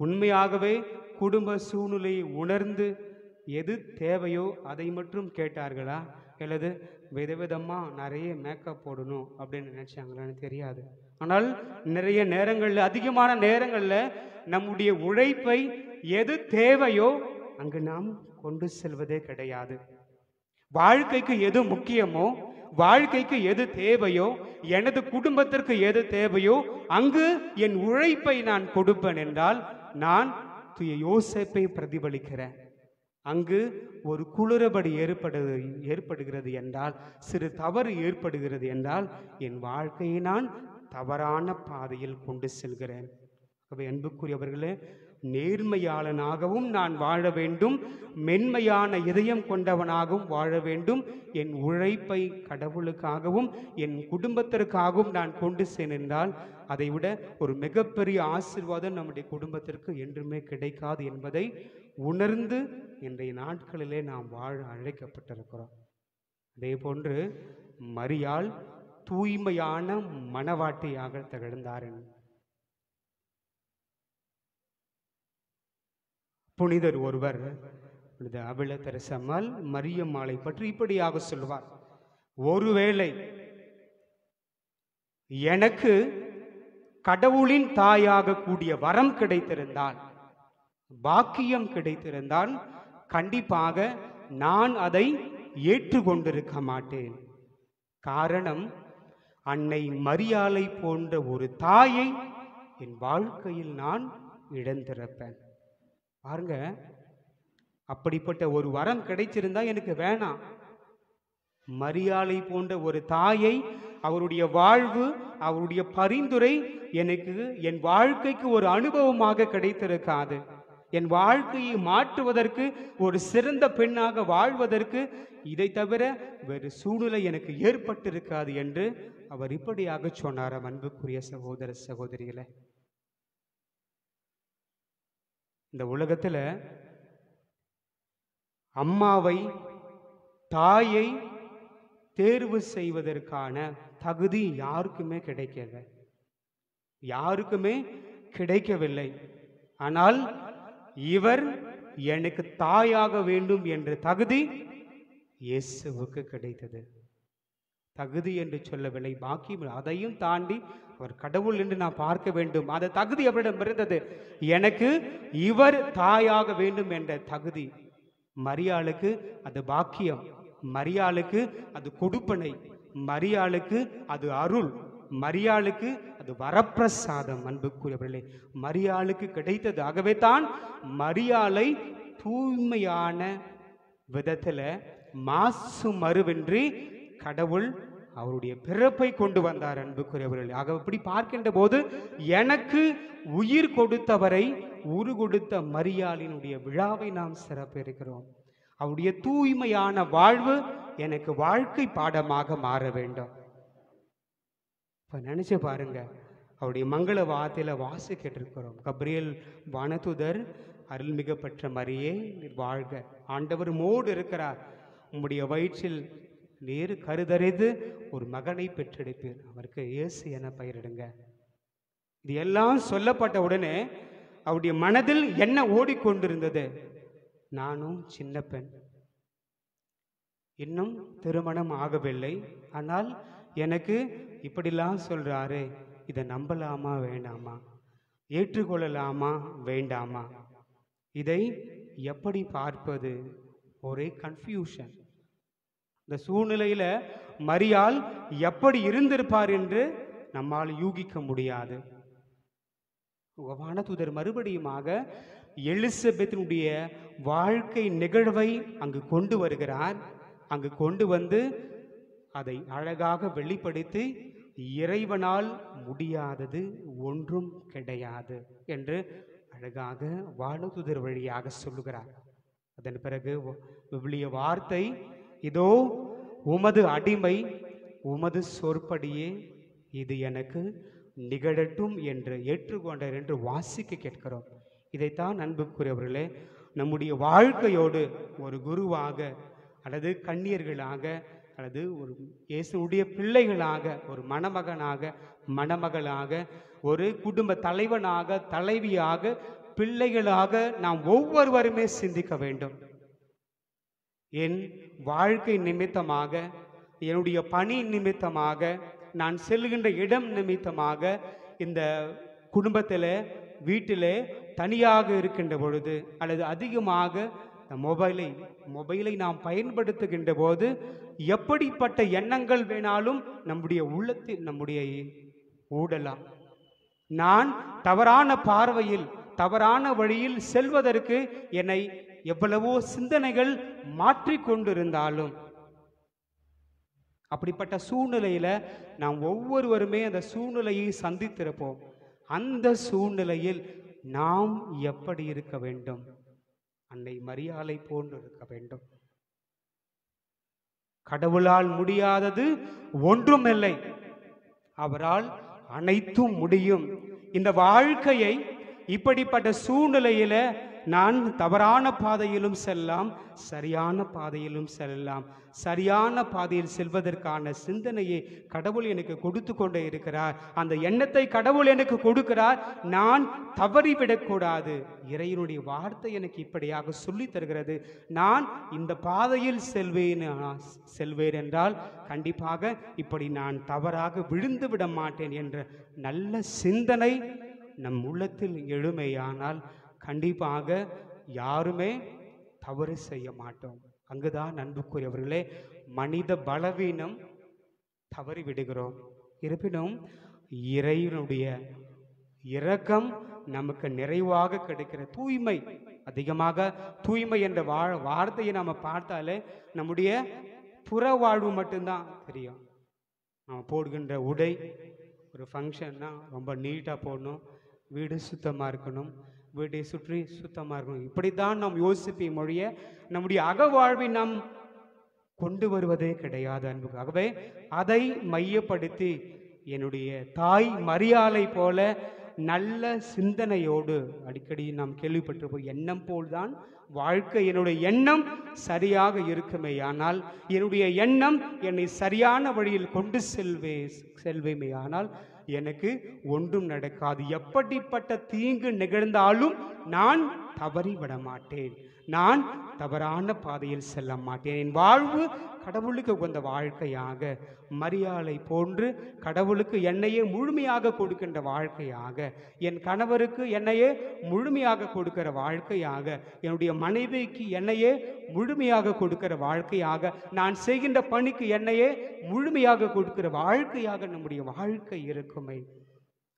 உண்மையாகவே குடும்ப சூழ்நிலையை உணர்ந்து எது தேவையோ அதை மட்டும் கேட்டார்களா, அல்லது விதவிதமாக நிறைய மேக்கப் போடணும் அப்படின்னு நினைச்சாங்களான்னு தெரியாது. ஆனால் நிறைய நேரங்களில், அதிகமான நேரங்களில் நம்முடைய உழைப்பை எது தேவையோ அங்கு நாம் கொண்டு செல்வதே கிடையாது. வாழ்க்கைக்கு எது முக்கியமோ, வாழ்க்கைக்கு எது தேவையோ, எனது குடும்பத்திற்கு எது தேவையோ அங்கு என் உழைப்பை நான் கொடுப்பேன் என்றால் நான் தூய யோசேப்பை பிரதிபலிக்கிறேன். அங்கு ஒரு குளிரபடி ஏற்படுகிறது என்றால், சிறு தவறு ஏற்படுகிறது என்றால் என் வாழ்க்கையை நான் தவறான பாதையில் கொண்டு செல்கிறேன். அன்புக்குரியவர்களே, நேர்மையாளனாகவும் நான் வாழ வேண்டும், மென்மையான இதயம் கொண்டவனாகவும் வாழ வேண்டும். என் உழைப்பை கடவுளுக்காகவும் என் குடும்பத்திற்காகவும் நான் கொண்டு சென்றால் அதைவிட ஒரு மிகப்பெரிய ஆசீர்வாதம் நம்முடைய குடும்பத்திற்கு என்றுமே கிடைக்காது என்பதை உணர்ந்து இன்றைய நாட்களிலே நாம் வாழ அழைக்கப்பட்டிருக்கிறோம். அதே போன்று மரியாள் தூய்மையான மணவாட்டியாக திகழ்ந்தார். புனிதர் ஒருவர் அபில தெரசம்மாள் மரியம்மாளை பற்றி இப்படியாக சொல்வார்: ஒருவேளை எனக்கு கடவுளின் தாயாக கூடிய வரம் கிடைத்திருந்தால், பாக்கியம் கிடைத்திருந்தால், கண்டிப்பாக நான் அதை ஏற்றுக்கொண்டிருக்க மாட்டேன். காரணம், அன்னை மரியாளை போன்ற ஒரு தாயை என் வாழ்க்கையில் நான் இழந்திருப்பேன். பாருங்க, அப்படிப்பட்ட ஒரு வரம் கிடைச்சிருந்தா எனக்கு வேணாம். மரியாளை போன்ற ஒரு தாயை, அவருடைய வாழ்வு, அவருடைய பரிந்துரை எனக்கு என் வாழ்க்கைக்கு ஒரு அனுபவமாக கிடைத்திருக்காது. என் வாழ்க்கையை மாற்றுவதற்கு, ஒரு சிறந்த பெண்ணாக வாழ்வதற்கு இதை தவிர வேறு சூழ்நிலை எனக்கு ஏற்பட்டிருக்காது என்று அவர் இப்படியாக சொன்னார். அன்புக்குரிய சகோதர சகோதரிகளே, இந்த உலகத்தில் அம்மாவை, தாயை தேர்வு செய்வதற்கான தகுதி யாருக்குமே கிடைக்கல, யாருக்குமே கிடைக்கவில்லை. ஆனால் இவர் எனக்கு தாயாக வேண்டும் என்ற தகுதி இயேசுவுக்கு கிடைத்தது. தகுதி என்று சொல்லவில்லை, பாக்கியம். அதையும் தாண்டி அவர் கடவுள் என்று நான் பார்க்க வேண்டும், அந்த தகுதி அவரிடம் இருந்தது. எனக்கு இவர் தாயாக வேண்டும் என்ற தகுதி. மரியாளுக்கு அது பாக்கியம், மரியாளுக்கு அது கொடுப்பனை, மரியாளுக்கு அது அருள், மரியாளுக்கு அது வரப்பிரசாதம். அன்புக்குரியவர்களே, மரியாளுக்கு கிடைத்தது. ஆகவே தான் மரியாளை தூய்மையான விதத்துல மாசு மறுவின்றி கடவுள் அவருடைய பிறப்பை கொண்டு வந்தார். அன்புக்குரியவர்களே, ஆக இப்படி பார்க்கின்ற போது எனக்கு உயிர் கொடுத்தவரை, உரு கொடுத்த மரியாளினுடைய விழாவை நாம் சிறப்பிக்கிறோம். அவருடைய தூய்மையான வாழ்வு எனக்கு வாழ்க்கை பாடமாக மாற வேண்டும். இப்ப நினைச்சு பாருங்க, அவருடைய மங்கள வார்த்தையில் வாசிக்கிட்டிருக்கிறோம். கப்ரியேல் வானதுதர், அருள்மிகு பெற்ற மரியே நீர் வாழ்க, ஆண்டவர் மோடு இருக்கிறார், உம்முடைய வயிற்றில் நீர் கருதறிந்து ஒரு மகனை பெற்றெடுப்பீர், அவருக்கு இயேசு என பெயரிடுங்க. இது எல்லாம் சொல்லப்பட்ட உடனே அவருடைய மனதில் என்ன ஓடிக்கொண்டிருந்தது? நானும் சின்ன பெண், இன்னும் திருமணம் ஆகவில்லை, ஆனால் எனக்கு இப்படிலாம் சொல்றாரு, இதை நம்பலாமா வேண்டாமா, ஏற்றுக்கொள்ளலாமா வேண்டாமா, இதை எப்படி பார்ப்பது? ஒரே கன்ஃபியூஷன். இந்த சூழ்நிலையில மரியாள் எப்படி இருந்திருப்பார் என்று நம்மால் யூகிக்க முடியாது. வானதூதர் மறுபடியுமாக எலிசபெத்தினுடைய வாழ்க்கை நிகழ்வை அங்கு கொண்டு வருகிறார். அங்கு கொண்டு வந்து அதை அழகாக வெளிப்படுத்தி இறைவனால் முடியாதது ஒன்றும் கிடையாது என்று அழகாக வானதூதர் வழியாக சொல்லுகிறார். அதன் பிறகு விவிலிய வார்த்தை, இதோ உமது அடிமை, உமது சொற்படியே இது எனக்கு நிகழட்டும் என்று ஏற்றுக்கொண்டார் என்று வாசிக்க கேட்கிறோம். இதைத்தான் அன்புக்குரியவர்களே நம்முடைய வாழ்க்கையோடு ஒரு குருவாக அல்லது கன்னியர்களாக அல்லது ஒரு இயேசுடைய பிள்ளைகளாக, ஒரு மணமகனாக மணமகளாக, ஒரு குடும்ப தலைவனாக தலைவியாக பிள்ளைகளாக நாம் ஒவ்வொருவருமே சிந்திக்க வேண்டும். என் வாழ்க்கை நிமித்தமாக, என்னுடைய பணி நிமித்தமாக, நான் செல்கின்ற இடம் நிமித்தமாக, இந்த குடும்பத்தில் வீட்டில் தனியாக இருக்கின்ற பொழுது அல்லது அதிகமாக மொபைலை நாம் பயன்படுத்துகின்ற போது எப்படிப்பட்ட எண்ணங்கள் வேணாலும் நம்முடைய உள்ளத்தில் நம்முடைய ஊடலாம். நான் தவறான பார்வையில் தவறான வழியில் செல்வதற்கு என்னை எவ்வளவோ சிந்தனைகள் மாற்றிக்கொண்டிருந்தாலும், அப்படிப்பட்ட சூழ்நிலையில நாம் ஒவ்வொருவருமே அந்த சூழ்நிலையை சந்தித்திருப்போம். அந்த சூழ்நிலையில் நாம் எப்படி இருக்க வேண்டும்? அன்னை மரியாளை போன்று இருக்க வேண்டும். கடவுளால் முடியாதது ஒன்றுமில்லை, அவரால் அனைத்தும் முடியும். இந்த வாழ்க்கையை இப்படிப்பட்ட சூழ்நிலையில நான் தவறான பாதையிலும் செல்லலாம், சரியான பாதையிலும் செல்லலாம். சரியான பாதையில் செல்வதற்கான சிந்தனையை கடவுள் எனக்கு கொடுத்து கொண்டே இருக்கிறார். அந்த எண்ணத்தை கடவுள் எனக்கு கொடுக்கிறார். நான் தவறிவிடக்கூடாது. இறைவனுடைய வார்த்தை எனக்கு இப்படியாக சொல்லி தருகிறது. நான் இந்த பாதையில் செல்வேன் என்றால் கண்டிப்பாக இப்படி நான் தவறாக விழுந்து விட மாட்டேன் என்ற நல்ல சிந்தனை நம் உள்ளத்தில் எழுமையானால் கண்டிப்பாக யாருமே தவறு செய்ய மாட்டோம். அங்குதான் அன்புக்குரியவர்களே மனித பலவீனம் தவறி விடுகிறோம். இருப்பினும் இறைவனுடைய இரக்கம் நமக்கு நிறைவாக கிடைக்கிற தூய்மை, அதிகமாக தூய்மை என்ற வார்த்தையை நாம் பார்த்தாலே நம்முடைய புற வாழ்வு மட்டும்தான் தெரியும். நம்ம போடுகின்ற உடை, ஒரு ஃபங்க்ஷன்னா ரொம்ப நீட்டாக போடணும், வீடு சுத்தமாக இருக்கணும், வீட்டை சுற்றி சுத்தமாக இருக்கணும், இப்படித்தான் நாம் யோசிப்பை மொழிய நம்முடைய அகவாழ்வை நாம் கொண்டு வருவதே கிடையாது அன்பு. ஆகவே அதை மையப்படுத்தி என்னுடைய தாய் மரியாளை போல நல்ல சிந்தனையோடு, அடிக்கடி நாம் கேள்விப்பட்டிருப்போம், எண்ணம் போல்தான் வாழ்க்கை. என்னுடைய எண்ணம் சரியாக இருக்குமே ஆனால், என்னுடைய எண்ணம் என்னை சரியான வழியில் கொண்டு செல்வேமே ஆனால் எனக்கு ஒன்றும் நடக்காது. எப்படிப்பட்ட தீங்கு நிகழ்ந்தாலும் நான் தவறிவிட மாட்டேன், நான் தவறான பாதையில் செல்ல மாட்டேன். என் வாழ்வு கடவுளுக்கு உகந்த வாழ்க்கையாக, மரியாளை போன்று கடவுளுக்கு என்னையே முழுமையாக கொடுக்கின்ற வாழ்க்கையாக, என் கணவருக்கு என்னையே முழுமையாக கொடுக்கிற வாழ்க்கையாக, என்னுடைய மனைவிக்கு என்னையே முழுமையாக கொடுக்கிற வாழ்க்கையாக, நான் செய்கின்ற பணிக்கு என்னையே முழுமையாக கொடுக்கிற வாழ்க்கையாக நம்முடைய வாழ்க்கை இருக்குமே.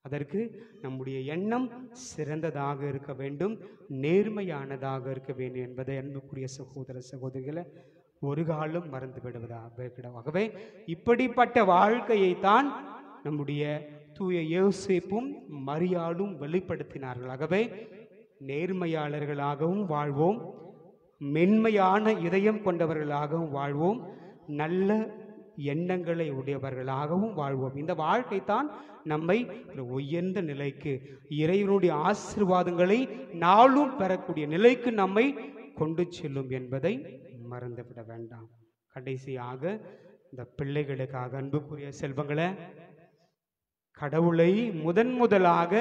அதற்கு நம்முடைய எண்ணம் சிறந்ததாக இருக்க வேண்டும், நேர்மையானதாக இருக்க வேண்டும் என்பதை அன்புக்குரிய சகோதர சகோதரிகளை ஒரு காலம் மறந்து விடுவதாகவே இப்படிப்பட்ட வாழ்க்கையைத்தான் நம்முடைய தூய யோசேப்பும் மரியாளும் வெளிப்படுத்தினார்கள். ஆகவே நேர்மையாளர்களாகவும் வாழ்வோம், மென்மையான இதயம் கொண்டவர்களாகவும் வாழ்வோம், நல்ல எண்ணங்களை உடையவர்களாகவும் வாழ்வோம். இந்த வாழ்க்கை தான் நம்மை ஒரு உயர்ந்த நிலைக்கு, இறைவனுடைய ஆசீர்வாதங்களை நாளும் பெறக்கூடிய நிலைக்கு நம்மை கொண்டு செல்லும் என்பதை மறந்துவிட வேண்டாம். கடைசியாக இந்த பிள்ளைகளுக்காக, அன்புக்குரிய செல்வங்களை, கடவுளை முதலாக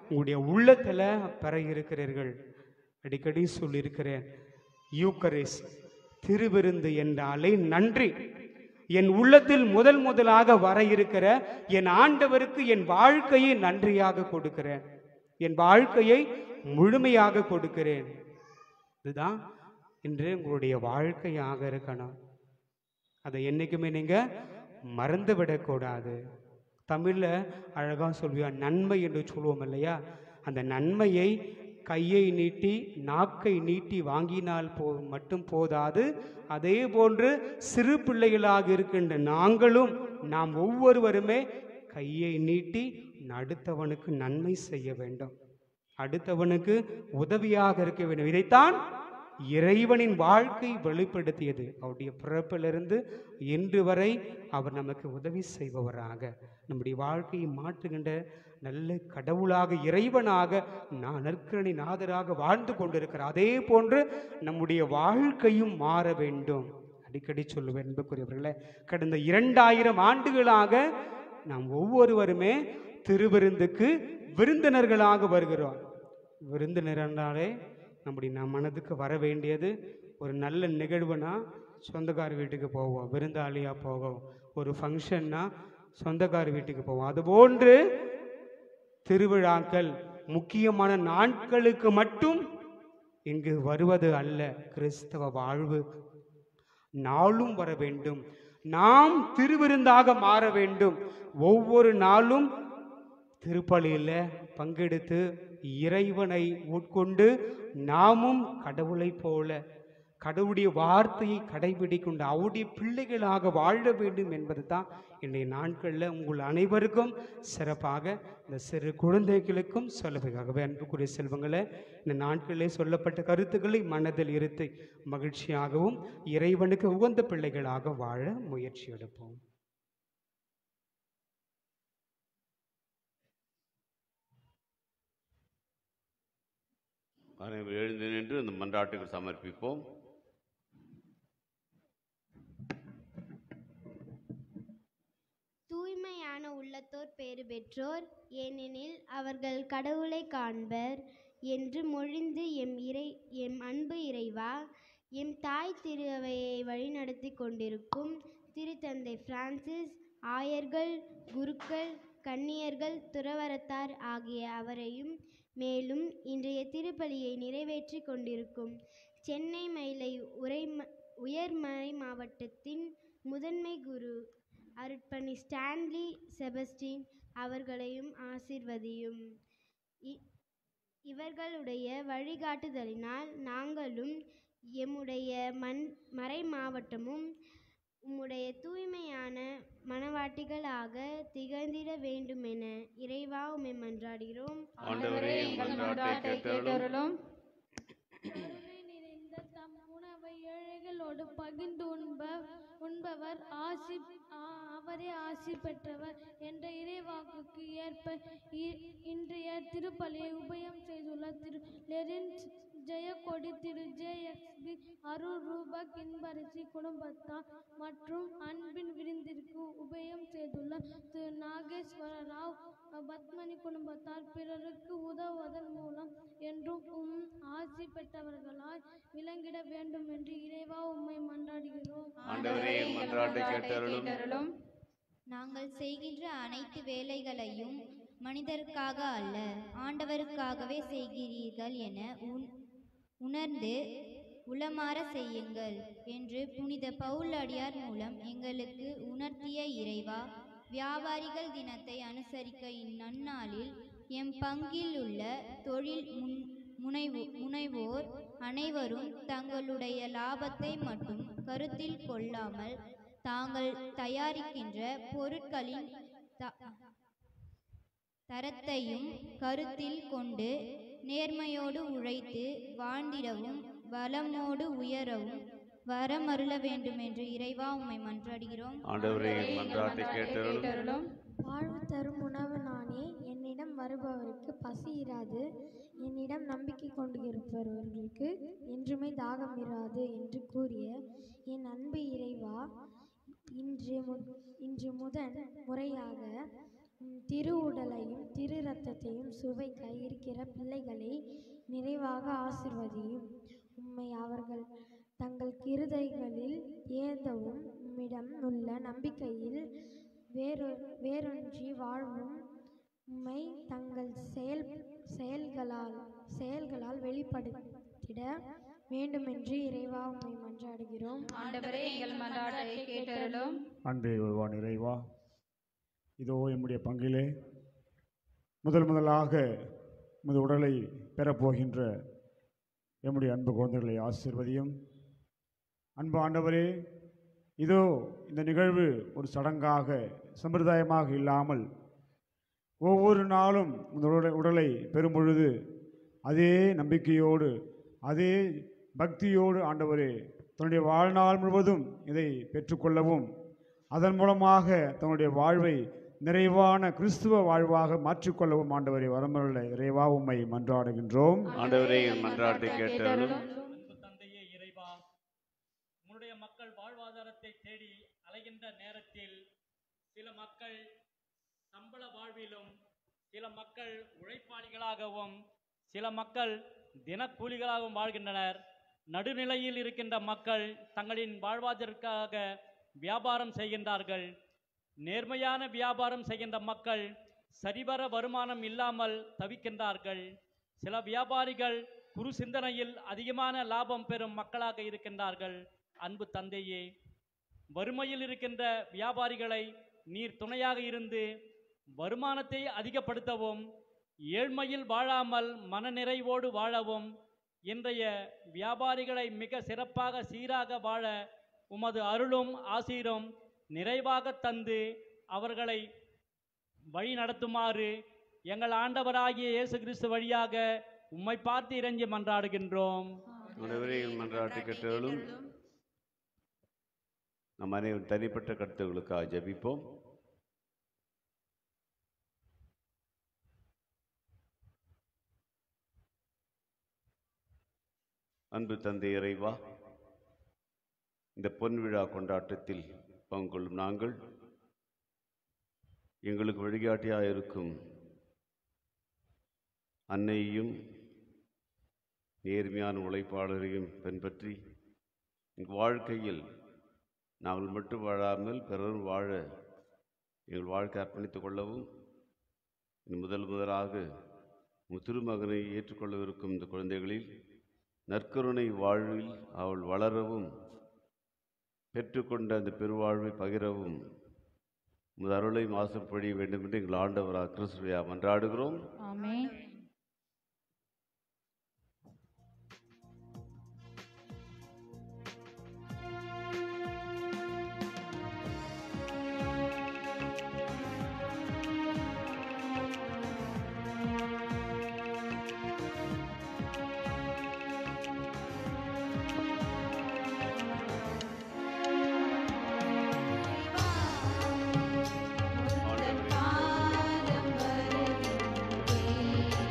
உங்களுடைய உள்ளத்துல பெற இருக்கிறீர்கள். அடிக்கடி சொல்லியிருக்கிறேன், யூக்கரிஸ்ட் திருவிருந்து என்றாலே நன்றி. என் உள்ளத்தில் முதலாக வர இருக்கிற என் ஆண்டவருக்கு என் வாழ்க்கையை நன்றியாக கொடுக்கிறேன், என் வாழ்க்கையை முழுமையாக கொடுக்கிறேன். இதுதான் இன்று உங்களுடைய வாழ்க்கையாக இருக்கணும். அதை என்னைக்குமே நீங்க மறந்து விடக்கூடாது. தமிழ்ல அழகா சொல்வியா, நன்மை என்று சொல்லுவோம் இல்லையா? அந்த நன்மையை கையை நீட்டி நாக்கை நீட்டி வாங்கினால் மட்டும் போதாது. அதே போன்று சிறு பிள்ளைகளாக இருக்கின்ற நாங்களும், நாம் ஒவ்வொருவருமே கையை நீட்டி அடுத்தவனுக்கு நன்மை செய்ய வேண்டும், அடுத்தவனுக்கு உதவியாக இருக்க வேண்டும். இதைத்தான் இறைவனின் வாழ்க்கை வெளிப்படுத்தியது. அவருடைய பிறப்பிலிருந்து இன்று வரை அவர் நமக்கு உதவி செய்பவராக, நம்முடைய வாழ்க்கையை மாற்றுகின்ற நல்ல கடவுளாக, இறைவனாக, நற்கருணை நாதராக வாழ்ந்து கொண்டிருக்கிறார். அதே போன்று நம்முடைய வாழ்க்கையும் மாற வேண்டும். அடிக்கடி சொல்லுவேன் என்பதற்குரியவர்களே, கடந்த 2000 ஆண்டுகளாக நாம் ஒவ்வொருவருமே திருவிருந்துக்கு விருந்தினர்களாக வருகிறோம். விருந்தினர் என்றாலே நம்முடைய மனதுக்கு வர வேண்டியது, ஒரு நல்ல நிகழ்வுனா சொந்தக்கார வீட்டுக்கு போவோம், விருந்தாளியாக போவோம். ஒரு ஃபங்க்ஷன்னா சொந்தக்கார வீட்டுக்கு போவோம். அதுபோன்று திருவிழாக்கள், முக்கியமான நாட்களுக்கு மட்டும் இங்கு வருவது அல்ல. கிறிஸ்தவ வாழ்வு நாளும் வர வேண்டும். நாம் திருவிருந்தாக மாற வேண்டும். ஒவ்வொரு நாளும் திருப்பலியில் பங்கெடுத்து இறைவனை உட்கொண்டு நாமும் கடவுளை போல கடவுளுடைய வார்த்தையை கடைபிடிக்கொண்டு அவருடைய பிள்ளைகளாக வாழ வேண்டும் என்பது தான் இன்றைய நாட்களில் உங்கள் அனைவருக்கும், சிறப்பாக இந்த சிறு குழந்தைகளுக்கும் சொல்லுவதாகவே. அன்புக்குரிய செல்வங்களை, இந்த நாட்களிலே சொல்லப்பட்ட கருத்துக்களை மனதில் இருத்தி மகிழ்ச்சியாகவும் இறைவனுக்கு உகந்த பிள்ளைகளாக வாழ முயற்சி எடுப்போம். அனைவரும் எழுந்து நின்று இந்த மன்றாட்டுக்கு சமர்ப்பிப்போம். தூய்மையான உள்ளத்தோர் பேறு பெற்றோர், ஏனெனில் அவர்கள் கடவுளை காண்பர் என்று மொழிந்து எம் அன்பு இறைவா, எம் தாய் திரு அவையை வழிநடத்தி கொண்டிருக்கும் திருத்தந்தை பிரான்சிஸ், ஆயர்கள், குருக்கள், கன்னியர்கள், துறவரத்தார் ஆகிய அவரையும், மேலும் இன்றைய திருப்பலியை நிறைவேற்றி கொண்டிருக்கும் சென்னை மயிலை உயர்மறை மாவட்டத்தின் முதன்மை குரு அருட்பணி ஸ்டான்லி செபஸ்டின் அவர்களையும் ஆசீர்வதியும். இவர்களுடைய வழிகாட்டுதலினால் நாங்களும் எம்முடைய மறை மாவட்டமும் உம்முடைய தூய்மையான மனவாட்டிகளாக திகழ்ந்திட வேண்டுமென இறைவா உம்மை மன்றாடுகிறோம். ஆண்டவரே, எங்கள் மன்றாட்டை கேட்டருளும். நிறைந்த தம் உணவை ஏழைகளோடு பகிர்ந்து உண்பவர் அவரே ஆசி பெற்றவர் என்ற இறைவாக்குக்கு ஏற்ப இன்றைய திருப்பலியை உபயம் செய்துள்ள திரு லெரின்ஸ் ஜெயக்கொடி, திரு ஜே.எக்ஸ்.பி. அருள் ரூபக் இன்பரசி குடும்பத்தார் மற்றும் அன்பின் விருந்திற்கு உபயம் செய்துள்ள திரு நாகேஸ்வர ராவ் பத்மனி குடும்பத்தார் பிறருக்கு உதவுவதன் மூலம் என்றும் ஆசி பெற்றவர்களாய் விளங்கிட வேண்டும் என்று இறைவா உம்மை மன்றாடுகிறோம். நாங்கள் செய்கின்ற அனைத்து வேலைகளையும் மனிதருக்காக அல்ல, ஆண்டவருக்காகவே செய்கிறீர்கள் என உணர்ந்து உளமாற செய்யுங்கள் என்று புனித பவுல் அடியார் மூலம் எங்களுக்கு உணர்த்திய இறைவா, வியாபாரிகள் தினத்தை அனுசரிக்க இந்நன்னாளில் எம் பங்கில் உள்ள தொழில் முனைவோர் அனைவரும் தங்களுடைய லாபத்தை மட்டும் கருத்தில் கொள்ளாமல் தாங்கள் தயாரிக்கின்ற பொருட்களின் தரத்தையும் கருத்தில் கொண்டு நேர்மையோடு உழைத்து வாழ்ந்திடவும் வளமோடு உயரவும் வரமருள வேண்டும் என்று இறைவா உம்மை மன்றாடுகிறோம். ஆண்டவரே எங்கள் மன்றாட்டை கேட்டருளும். வாழ்வு தரும் உணவு நானே, என்னிடம் வருபவருக்கு பசி இராது, என்னிடம் நம்பிக்கை கொண்டிருப்பவர்களுக்கு என்றுமே தாகம் இராது என்று கூறிய என் அன்பு இறைவா, இன்று முதன் முறையாக திரு உடலையும் திரு இரத்தத்தையும் சுவைக்க இருக்கிற பிள்ளைகளை நிறைவாக ஆசிர்வதியும். உம்மை அவர்கள் தங்கள் இருதயங்களில் ஏந்தவும் உம்மிடம் உள்ள நம்பிக்கையில் வேரொன்றி வாழ்வும் உம்மை தங்கள் செயல்களால் வெளிப்படுத்திட வேண்டுமென்று இறைவா உம்மை மன்றாடுகிறோம். ஆண்டவரே எங்கள் மன்றாட்டை கேட்டருளும். அன்பே வருவான் இறைவா, இதோ எம்முடைய பங்கிலே முதலாக உமது உடலை பெறப்போகின்ற எம்முடைய அன்பு குழந்தைகளை ஆசீர்வதியும். அன்பு ஆண்டவரே, இதோ இந்த நிகழ்வு ஒரு சடங்காக சம்பிரதாயமாக இல்லாமல் ஒவ்வொரு நாளும் இந்த உடலை பெறும் பொழுது அதே நம்பிக்கையோடு அதே பக்தியோடு ஆண்டவரே தன்னுடைய வாழ்நாள் முழுவதும் இதை பெற்றுக்கொள்ளவும் அதன் மூலமாக தன்னுடைய வாழ்வை நிறைவான கிறிஸ்துவ வாழ்வாக மாற்றிக்கொள்ளவும் ஆண்டவரை வரமருள இறைவா உம்மை மன்றாடுகின்றோம். ஆண்டவரே என் மன்றாட்டை கேட்டருளும். தந்தையே இறைவா, உன்னுடைய மக்கள் வாழ்வாதாரத்தை தேடி அலைகின்ற நேரத்தில் சில மக்கள் சம்பள வாழ்விலும், சில மக்கள் உழைப்பாளிகளாகவும், சில மக்கள் தினக்கூலிகளாகவும் வாழ்கின்றனர். நடுநிலையில் இருக்கின்ற மக்கள் தங்களின் வாழ்வாதாரத்திற்காக வியாபாரம் செய்கின்றார்கள். நேர்மையான வியாபாரம் செய்கின்ற மக்கள் சரிவர வருமானம் இல்லாமல் தவிக்கின்றார்கள். சில வியாபாரிகள் குறு சிந்தனையில் அதிகமான லாபம் பெறும் மக்களாக இருக்கின்றார்கள். அன்பு தந்தையே, வறுமையில் இருக்கின்ற வியாபாரிகளை நீர் துணையாக இருந்து வருமானத்தை அதிகப்படுத்தவும், ஏழ்மையில் வாழாமல் மனநிறைவோடு வாழவும், இன்றைய வியாபாரிகளை மிக சிறப்பாக சீராக வாழ உமது அருளும் ஆசீரும் நிறைவாக தந்து அவர்களை வழி நடத்துமாறு எங்கள் ஆண்டவராகிய இயேசு கிறிஸ்து வழியாக உம்மை பார்த்து இறைஞ்சி மன்றாடுகின்றோம். மன்றாட்டு கேட்டவர்களும் நம் அனைவரும் தனிப்பட்ட கருத்துகளுக்காக ஜெபிப்போம். அன்பு தந்தை இறைவா, இந்த பொன்விழா கொண்டாட்டத்தில் பங்கு கொள்ளும் நாங்கள் எங்களுக்கு வழிகாட்டியாக இருக்கும் அன்னையையும் நேர்மையான உழைப்பாளரையும் பின்பற்றி எங்கள் வாழ்க்கையில் நாங்கள் மட்டும் வாழாமல் பிறரும் வாழ எங்கள் வாழ்க்கை அர்ப்பணித்துக் கொள்ளவும், முதலாக திருமகனை ஏற்றுக்கொள்ளவிருக்கும் இந்த குழந்தைகளில் நற்கருணை வாழ்வில் அவள் வளரவும், பெற்றுக்கொண்ட அந்த பெருவாழ்வை பகிரவும் உமது அருளை மாசம் பொழிய வேண்டும் என்று எங்கள் ஆண்டவராக கிறிஸ்துவையா மன்றாடுகிறோம். ஆமென். பாதம் வருகின்றேன்.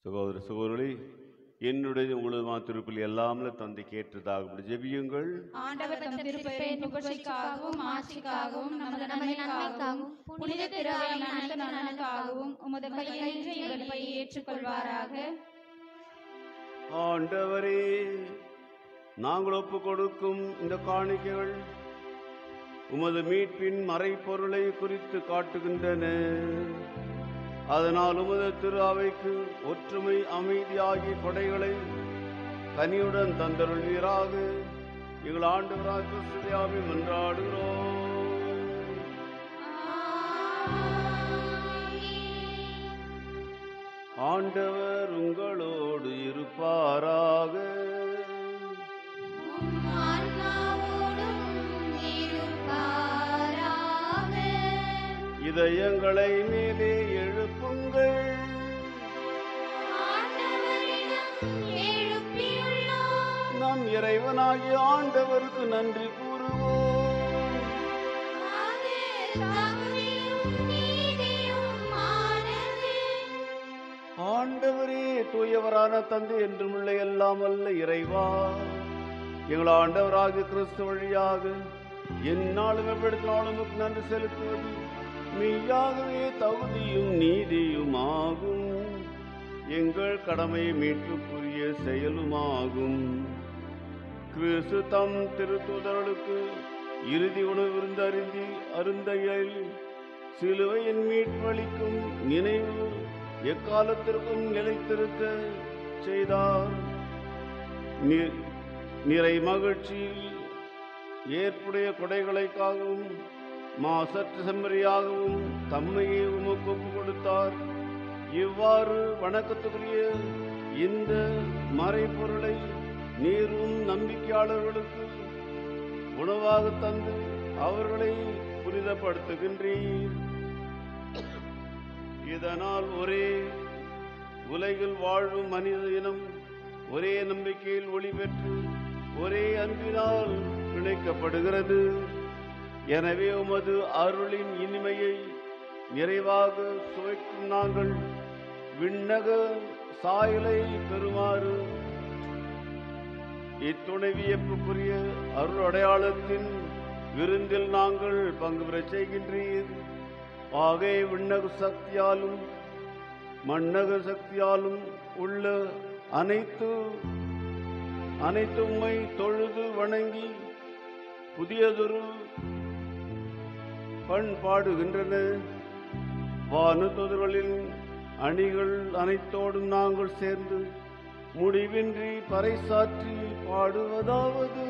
சகோதர சகோதரி, என்னுடைய உங்களது திருப்பலி எல்லாமே தந்தை கேட்டதாக ஜெபியுங்கள். ஆண்டவர் தம் திருப்பெயரை புகழ்ச்சிக்காகவும் ஆட்சிக்காகவும் நமது நன்மைக்காகவும் புனித திருவையின் அனைத்து நலனுக்காகவும் உமது கையிலிருந்து எங்கள் பலியை ஏற்றுக்கொள்வாராக. ஆண்டவரே, நாங்கள் ஒப்பு கொடுக்கும் இந்த காணிக்கைகள் உமது மீட்பின் மறைப்பொருளை குறித்து காட்டுகின்றன. அதனால் உமது திரு அவைக்கு ஒற்றுமை அமைதி ஆகிய கொடைகளை கனியுடன் தந்தருள்வீராக. எங்கள் ஆண்டவராக கிறிஸ்துவை மன்றாடுகிறோம். ஆண்டவர் உங்களோடு இருப்பாராக. இதயங்களை மேலே எழுப்புங்கள். நம் இறைவனாகிய ஆண்டவருக்கு நன்றி கூறுவோம். ஆண்டவரே, தூயவரான தந்தை என்றும் உள்ள எல்லாம் அல்ல இறைவா, எங்கள் ஆண்டவராகிய கிறிஸ்து வழியாக எந்நாளும் எவ்விடத்தினாலும் நன்றி செலுத்துவது மெய்யாகவே தகுதியும் நீதியும் ஆகும். எங்கள் கடமை மீட்புக்குரிய செயலுமாகும். கிறிஸ்து தம் திருத்தூதர்களுக்கு இறுதி உணவு அருந்தையில் சிலுவையின் மீட்பளிக்கும் நினைவு எக்காலத்திற்கும் நிலைத்திருக்க செய்தார். நிறை மகிழ்ச்சியில் ஏற்புடைய கொடைகளைக்காகவும் மாசற்ற செம்மறியாகவும் தம்மையே உமக்கு ஒப்பு கொடுத்தார். இவ்வாறு வணக்கத்துக்குரிய இந்த மறைப்பொருளை நீரும் நம்பிக்கையாளர்களுக்கு உணவாக தந்து அவர்களை புனிதப்படுத்துகின்றீர். இதனால் ஒரே உலகில் வாழும் மனித இனம் ஒரே நம்பிக்கையில் ஒளி பெற்று ஒரே அன்பினால் இணைக்கப்படுகிறது. எனவே உமது அருளின் இனிமையை நிறைவாக சுவைக்கும் நாங்கள் விண்ணக சாயலை பெறுமாறு இத்துணை வியப்புக்குரிய அருள் அடையாளத்தின் விருந்தில் நாங்கள் பங்கு பெறச் செய்கின்றீர். ஆகே விண்ணக சக்தியாலும் மண்ணக சக்தியாலும் உள்ள அனைத்து உம்மை தொழுது வணங்கி புதியதொரு பண்பாடுகின்றன. வானதூதர்களின் அணிகள் அனைத்தோடும் நாங்கள் சேர்ந்து முடிவின்றி பறைசாற்றி பாடுவதாவது: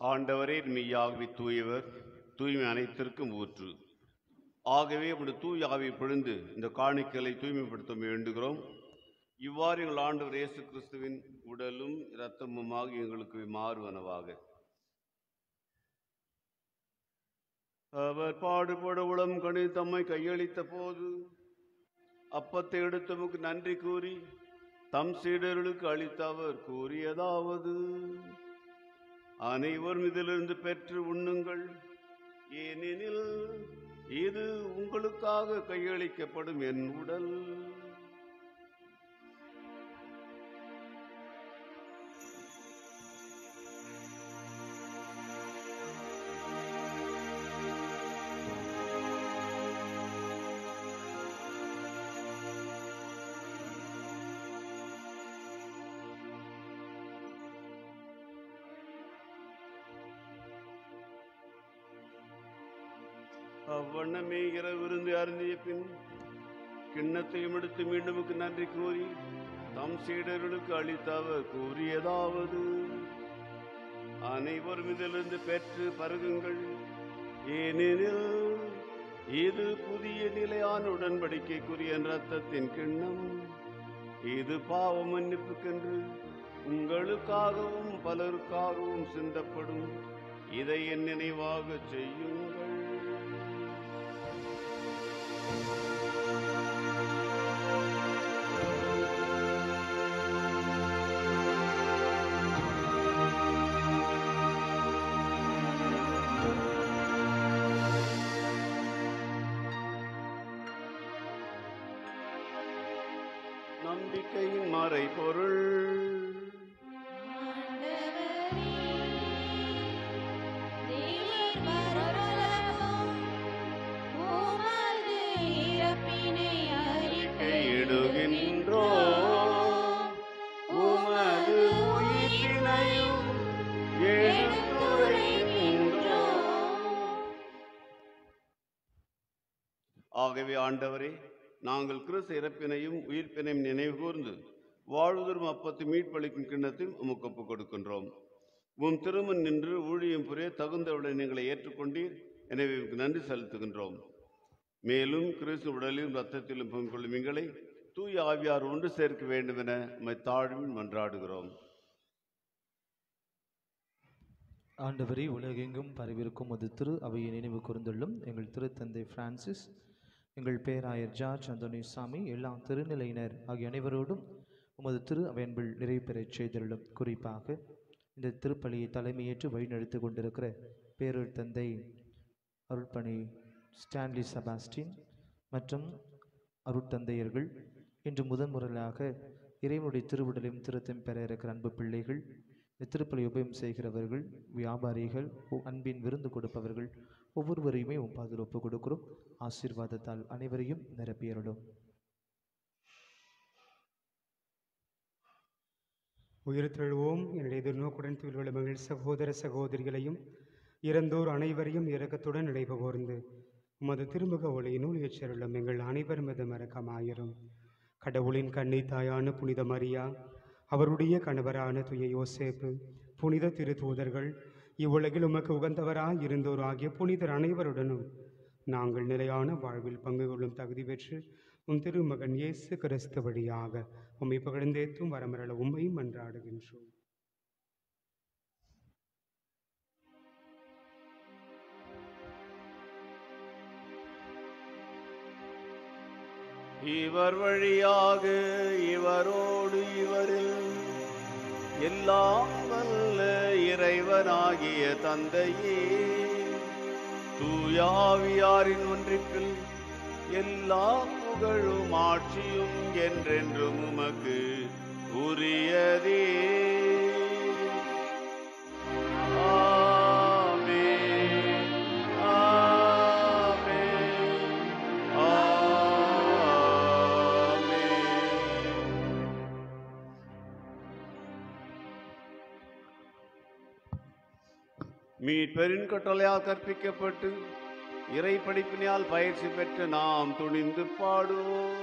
ஆண்டவரே மெய்யாகவே தூயவர், தூய்மை அனைத்திற்கும் ஊற்று. ஆகவே உடைய தூய ஆவியை பொழிந்து இந்த காணிக்கைகளை தூய்மைப்படுத்த வேண்டுகிறோம். இவ்வாறு எங்கள் ஆண்டவர் இயேசு கிறிஸ்துவின் உடலும் இரத்தமுமாக எங்களுக்கு மாறுவனவாக. அவர் பாடுபட உளம் கணி தம்மை கையளித்த போது அப்பத்தை எடுத்தமுக்கு நன்றி கூறி தம் சீடர்களுக்கு அளித்த அவர் கூறியதாவது: அனைவரும் இதிலிருந்து பெற்று உண்ணுங்கள், ஏனெனில் இது உங்களுக்காக கையளிக்கப்படும் என் உடல். அவ்வண்ணமே இரவு விருந்து அருந்திய பின் கிண்ணத்தையும் எடுத்து மீண்டுமுக்கு நன்றி கூறி தம் சீடர்களுக்கு அளித்த அவர் கூறியதாவது: அனைவரும் இதிலிருந்து பெற்று பருகுங்கள், ஏனெனில் இது புதிய நிலையான உடன்படிக்கைக்குரிய இரத்தத்தின் கிண்ணம். இது பாவ மன்னிப்புக்கென்று உங்களுக்காகவும் பலருக்காகவும் சிந்தப்படும். இதை என் நினைவாக செய்யுங்கள். நம்பிக்கையின் மறைபொருள். ஆகவே ஆண்டவரே, நாங்கள் கிறிஸ்து இறப்பினையும் உயிர்ப்பினையும் நினைவு கூர்ந்து வாழ்வுதரும் அப்பத்து மீட்பளிக்கும் கிண்ணத்தையும் உமக்கு ஒப்புக் கொடுக்கின்றோம். உம் திருமண் நின்று ஊழியம் புரிய தகுந்தவுடன் எங்களை ஏற்றுக்கொண்டீர். எனவே நன்றி செலுத்துகின்றோம். மேலும் கிறிஸ்து உடலிலும் இரத்தத்திலும் பங்கு கொள்ளும் எங்களை தூய ஆவியார் ஒன்று சேர்க்க வேண்டும் என உம்மை தாழ்வில் மன்றாடுகிறோம். ஆண்டவரே, உலகெங்கும் பரவிருக்கும் அது திரு அவையை நினைவு கூர்ந்துள்ளும் எங்கள் திருத்தந்தை பிரான்சிஸ், எங்கள் பேராயர் ஜார்ஜ் அந்தோனிசாமி, எல்லா திருநிலையினர் ஆகிய அனைவரோடும் உமது திரு அவையன்பில் நிறைவு பெறச் செய்துள்ளும். குறிப்பாக இந்த திருப்பலியை தலைமையேற்று வழிநடத்தி கொண்டிருக்கிற பேரூர் தந்தை அருட்பணி ஸ்டான்லி செபாஸ்டின் மற்றும் அருட்தந்தையர்கள், இன்று முதன்முறையாக இறைவனுடைய திருவுடலையும் திருத்தம் பெற இருக்கிற அன்பு பிள்ளைகள், திருப்பலி உபயம் செய்கிறவர்கள், வியாபாரிகள், அன்பின் விருந்து கொடுப்பவர்கள் ஒவ்வொருவரையுமே பாதத்தில் ஒப்புக் கொடுக்கிறோம். ஆசீர்வாதத்தால் அனைவரையும் நிரப்பியருளும். உயிர்த்தெழுவோம். என்னுடைய எதிர்நோக்குடன் துயிலுள்ள மகிழ் சகோதர சகோதரிகளையும் இறந்தோர் அனைவரையும் இரக்கத்துடன் நினைவுகூர்ந்து உமது திருமுக ஒளியினுள் ஏற்றருளும். எங்கள் அனைவர் மீது இரக்கமாயிரும். கடவுளின் கன்னி தாயான புனித மரியா, அவருடைய கணவரான துய யோசேப்பு, புனித திருத்தூதர்கள், இவ்வுலகில் உமக்கு உகந்தவராய் இருந்தோர் ஆகிய புனிதர் அனைவருடனும் நாங்கள் நிலையான வாழ்வில் பங்கு கொள்ளும் தகுதி பெற்று உம் திருமகன் இயேசு கிறிஸ்து வழியாக உம்மை புகழ்ந்தேத்தும் வரமரள உம்மை மன்றாடுகின்றோம். இவர் வழியாக இவரோடு இவரில் எல்லாம் வல்ல இறைவனாகிய தந்தையே, தூயாவியாரின் ஒன்றிப்பில் எல்லா புகழும் ஆட்சியும் என்றென்றும் உமக்கு உரியதே. மீட்பரின் கட்டளையால் கற்பிக்கப்பட்டு இறை படிப்பினால் பயிற்சி பெற்று நாம் துணிந்து பாடுவோம்.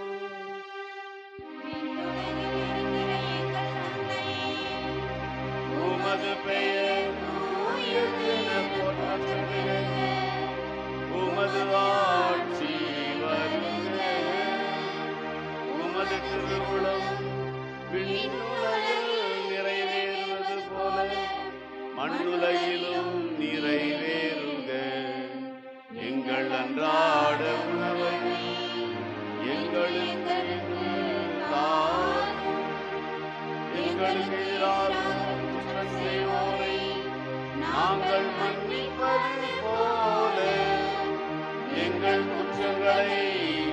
உமது பெயர் உமது ஆட்சி வருக, உமது திருவுளம் விண்ணுலகில் நிறைவேறுவது போல மண்ணுலகிலும் நிறைவேறுக. எங்கள் அன்றாட உணவை எங்களுக்கு எதிராக குற்றம் செய்வோரை நாங்கள் மன்னிப்பது போல எங்கள் குற்றங்களை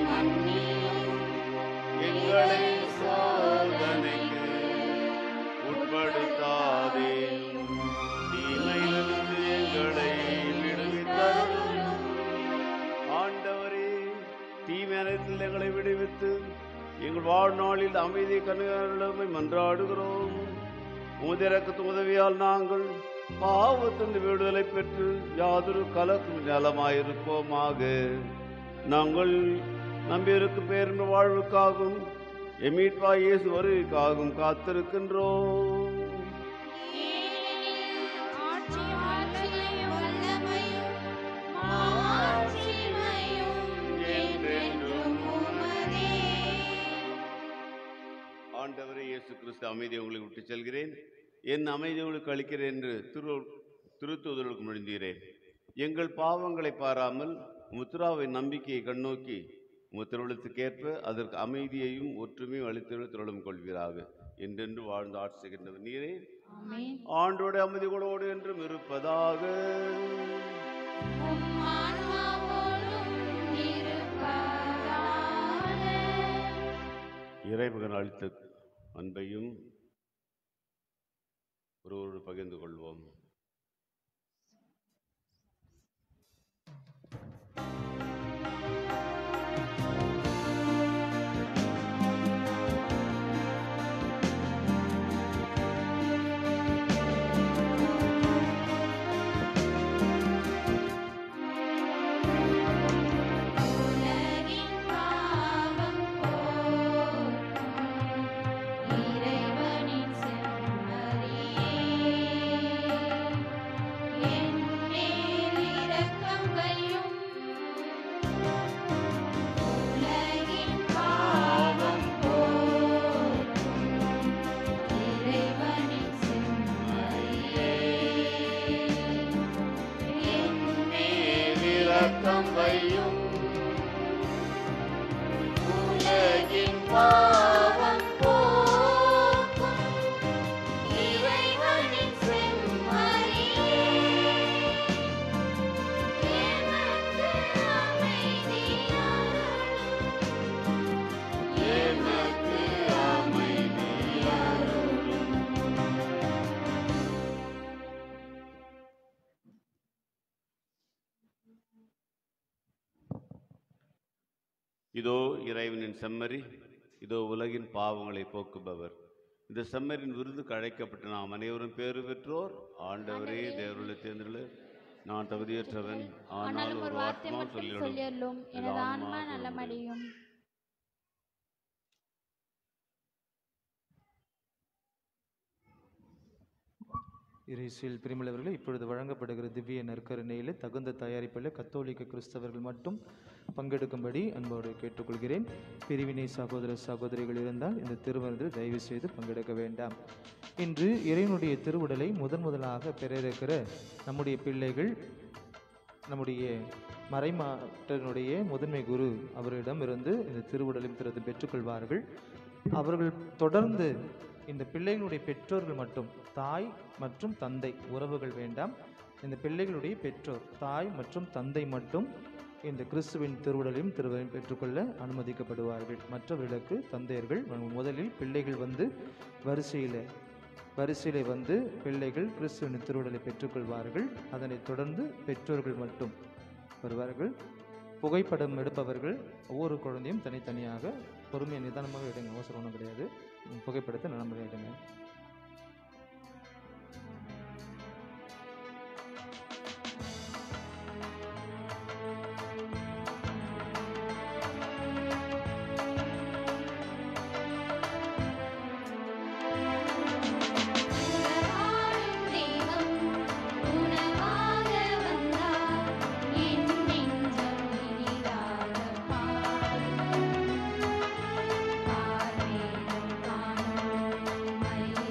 மன்னியும். எங்களை சோதனைக்கு உட்படுத்தாதே, தீமையிலிருந்து எங்களை விடுவித்தருளும். ஆண்டவரே, தீமை அனைத்தில் எங்களை விடுவித்து எங்கள் வாழ்நாளில் அமைதி கருணை மன்றாடுகிறோம். உமது இரக்கத்தின் உதவியால் நாங்கள் பாவத்தின் விடுதலை பெற்று யாதொரு கலக்கும் நலமாயிருப்போமாக. நாங்கள் நம்பியிருக்கும் பேரின்ப வாழ்வுக்காகவும் எமீட்பாய் இயேசு வருகைக்காகவும் காத்திருக்கின்றோம். ஆண்டவரே இயேசு கிறிஸ்து, அமைதியை உங்களுக்கு விட்டு செல்கிறேன், என் அமைதி உங்களுக்கு அளிக்கிறேன் என்று திருத்தூதர்களுக்கு மொழிந்தீரேன். எங்கள் பாவங்களை பாராமல் முத்ராவை நம்பிக்கையை கண்ணோக்கி திருவிழத்துக்கேற்ப அதற்கு அமைதியையும் ஒற்றுமையும் அளித்து திருவிழம் கொள்வீராக. என்றென்று வாழ்ந்து ஆட்சி செய்கின்றவர் நீரே. ஆண்டோட அமைதி கூடோடு என்றும் இருப்பதாக. இறைமகன் அளித்த அன்பையும் ஒருவரோடு பகிர்ந்து கொள்வோம். இதோ இறைவனின் செம்மறி, இதோ உலகின் பாவங்களை போக்குபவர். இந்த செம்மறின் விருதுக்கு அழைக்கப்பட்ட நாம் அனைவரும் பேறு பெற்றோர். ஆண்டவரே, தேவருடைய தேர்ந்தெடுத்து நான் தகுதியற்றவன், ஆனால் ஒரு வார்த்தை சொல்லியலும் எனது ஆன்மா நலமடையும். இறைசில் பிரிமிழவர்களே, இப்பொழுது வழங்கப்படுகிற திவ்ய நற்கருணையில் தகுந்த தயாரிப்பில் கத்தோலிக்க கிறிஸ்தவர்கள் மட்டும் பங்கெடுக்கும்படி அன்போடு கேட்டுக்கொள்கிறேன். பிரிவினை சகோதர சகோதரிகள் இருந்தால் இந்த திருமணத்தில் தயவு செய்து பங்கெடுக்க வேண்டாம். இன்று இறைவனுடைய திருவுடலை முதலாக பெற இருக்கிற நம்முடைய பிள்ளைகள் நம்முடைய மறைமாற்றனுடைய முதன்மை குரு அவரிடமிருந்து இந்த திருவுடலையும் திறந்து பெற்றுக்கொள்வார்கள். அவர்கள் தொடர்ந்து இந்த பிள்ளைகளுடைய பெற்றோர்கள் மட்டும், தாய் மற்றும் தந்தை உறவுகள் வேண்டாம், இந்த பிள்ளைகளுடைய பெற்றோர் தாய் மற்றும் தந்தை மட்டும் இந்த கிறிஸ்துவின் திருவுடலையும் திருவரையும் பெற்றுக்கொள்ள அனுமதிக்கப்படுவார்கள். மற்றவர்களுக்கு தந்தையர்கள் முதலில் பிள்ளைகள் வந்து வரிசையில் வந்து பிள்ளைகள் கிறிஸ்துவின் திருவுடலை பெற்றுக்கொள்வார்கள். அதனைத் தொடர்ந்து பெற்றோர்கள் மட்டும் வருவார்கள். புகைப்படம் எடுப்பவர்கள் ஒவ்வொரு குழந்தையும் தனித்தனியாக பொறுமையை நிதானமாக எடுங்க, அவசரம் ஒன்றும் கிடையாது. புகைப்படத்தை நலமுறை எடுங்க. Bye.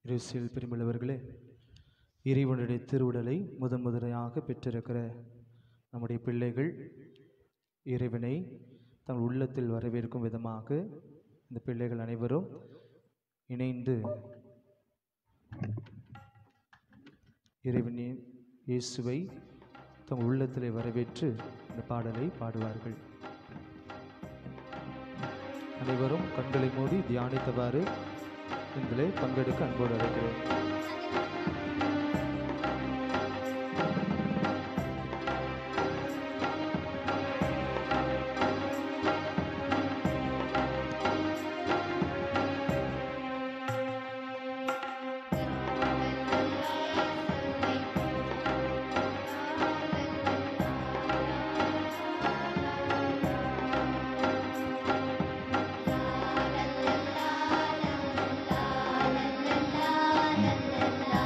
இயேசுவில் பிரியமுள்ளவர்களே, இறைவனுடைய திருவுடலை முதன்முறையாக பெற்றிருக்கிற நம்முடைய பிள்ளைகள் இறைவனை தங்கள் உள்ளத்தில் வரவேற்கும் விதமாக இந்த பிள்ளைகள் அனைவரும் இணைந்து இறைவனின் இயேசுவை தங்கள் உள்ளத்திலே வரவேற்று இந்த பாடலை பாடுவார்கள். அனைவரும் கண்களை மூடி தியானித்தவாறு இதிலே பங்கெடுக்க அன்போடு அழைக்கிறேன். la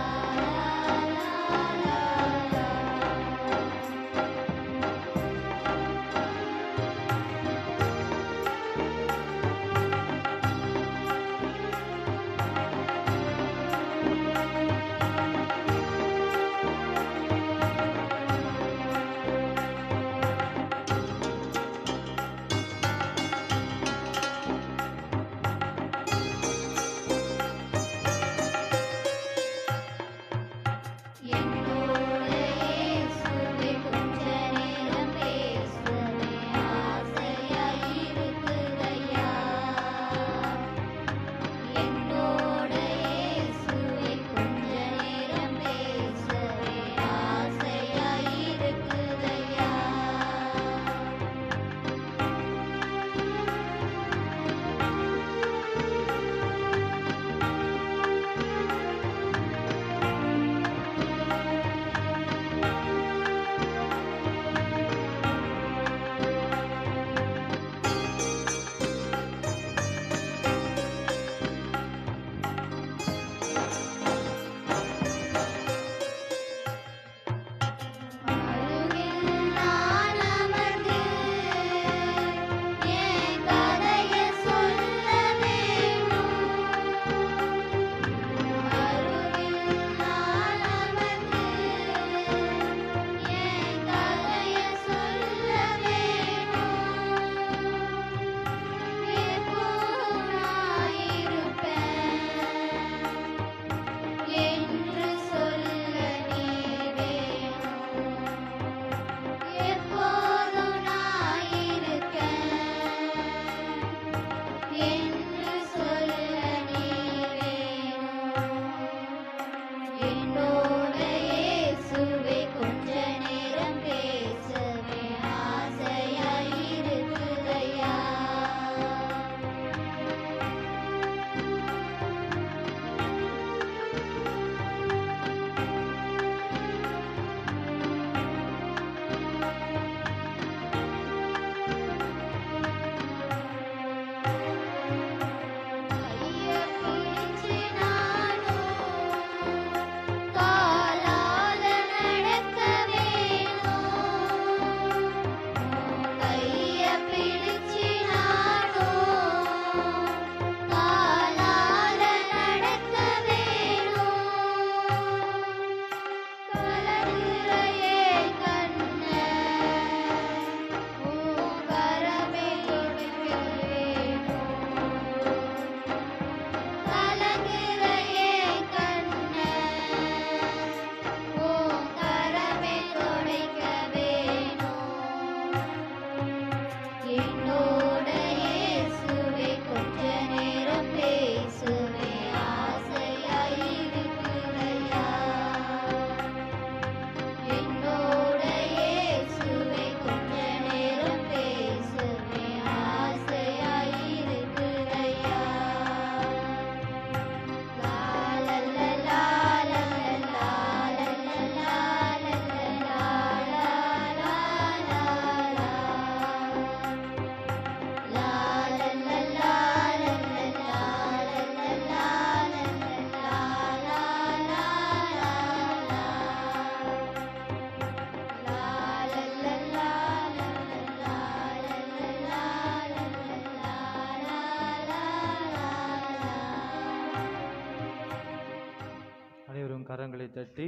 கரங்களை தட்டி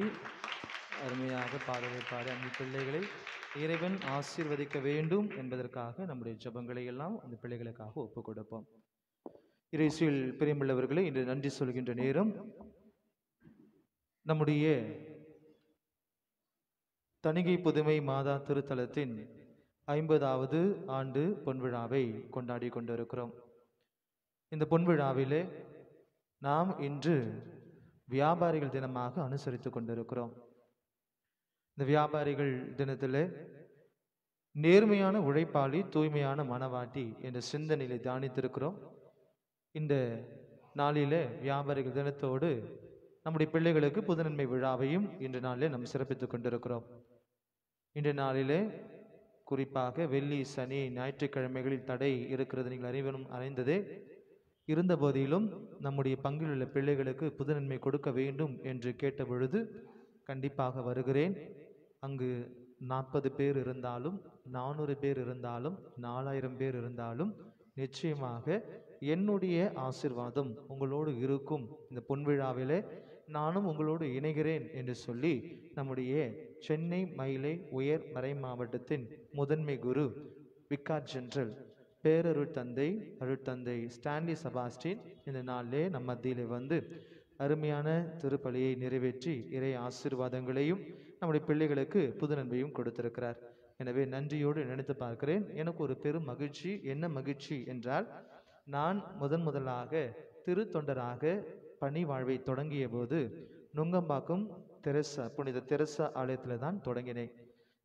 அருமையாக பாடலை பாடி அந்த பிள்ளைகளை இறைவன் ஆசீர்வதிக்க வேண்டும் என்பதற்காக நம்முடைய ஜெபங்களை எல்லாம் அந்த பிள்ளைகளுக்காக ஒப்புக் கொடுப்போம். இயேசுவில் பிரியமுள்ளவர்களை, இன்று நன்றி சொல்கின்ற நேரம். நம்முடைய தணிகை புதுமை மாதா திருத்தலத்தின் 50வது ஆண்டு பொன்விழாவை கொண்டாடி கொண்டிருக்கிறோம். இந்த பொன்விழாவிலே நாம் இன்று வியாபாரிகள் தினமாக அனுசரித்து கொண்டிருக்கிறோம். இந்த வியாபாரிகள் தினத்தில் நேர்மையான உழைப்பாளி, தூய்மையான மனவாட்டி என்ற சிந்தனையிலே தியானித்திருக்கிறோம். இந்த நாளிலே வியாபாரிகள் தினத்தோடு நம்முடைய பிள்ளைகளுக்கு புதுநன்மை விழாவையும் இன்று நாளிலே நாம் சிறப்பித்துக் கொண்டிருக்கிறோம். இன்று நாளிலே குறிப்பாக வெள்ளி, சனி, ஞாயிற்றுக்கிழமைகளில் தடை இருக்கிறது நீங்கள் அனைவரும் அறிந்ததே. இருந்த போதிலும் நம்முடைய பங்கில் உள்ள பிள்ளைகளுக்கு புதுநன்மை கொடுக்க வேண்டும் என்று கேட்ட பொழுது கண்டிப்பாக வருகிறேன். அங்கு 40 பேர் இருந்தாலும், 400 பேர் இருந்தாலும், 4000 பேர் இருந்தாலும் நிச்சயமாக என்னுடைய ஆசீர்வாதம் உங்களோடு இருக்கும். இந்த பொன்விழாவிலே நானும் உங்களோடு இணைகிறேன் என்று சொல்லி நம்முடைய சென்னை மயிலை உயர் மறை மாவட்டத்தின் முதன்மை குரு விகார் ஜெனரல் அருட்தந்தை ஸ்டான்லி செபாஸ்டின் இந்த நாளிலே நம் மத்தியிலே வந்து அருமையான திருப்பலியை நிறைவேற்றி இறை ஆசீர்வாதங்களையும் நம்முடைய பிள்ளைகளுக்கு புது நன்மையும் கொடுத்திருக்கிறார். எனவே நன்றியோடு நினைத்து பார்க்கிறேன். எனக்கு ஒரு பெரும் மகிழ்ச்சி. என்ன மகிழ்ச்சி என்றால், நான் முதலாக திருத்தொண்டராக பணி வாழ்வை தொடங்கிய போது நுங்கம்பாக்கம் புனித தெரசா ஆலயத்தில் தான் தொடங்கினேன்.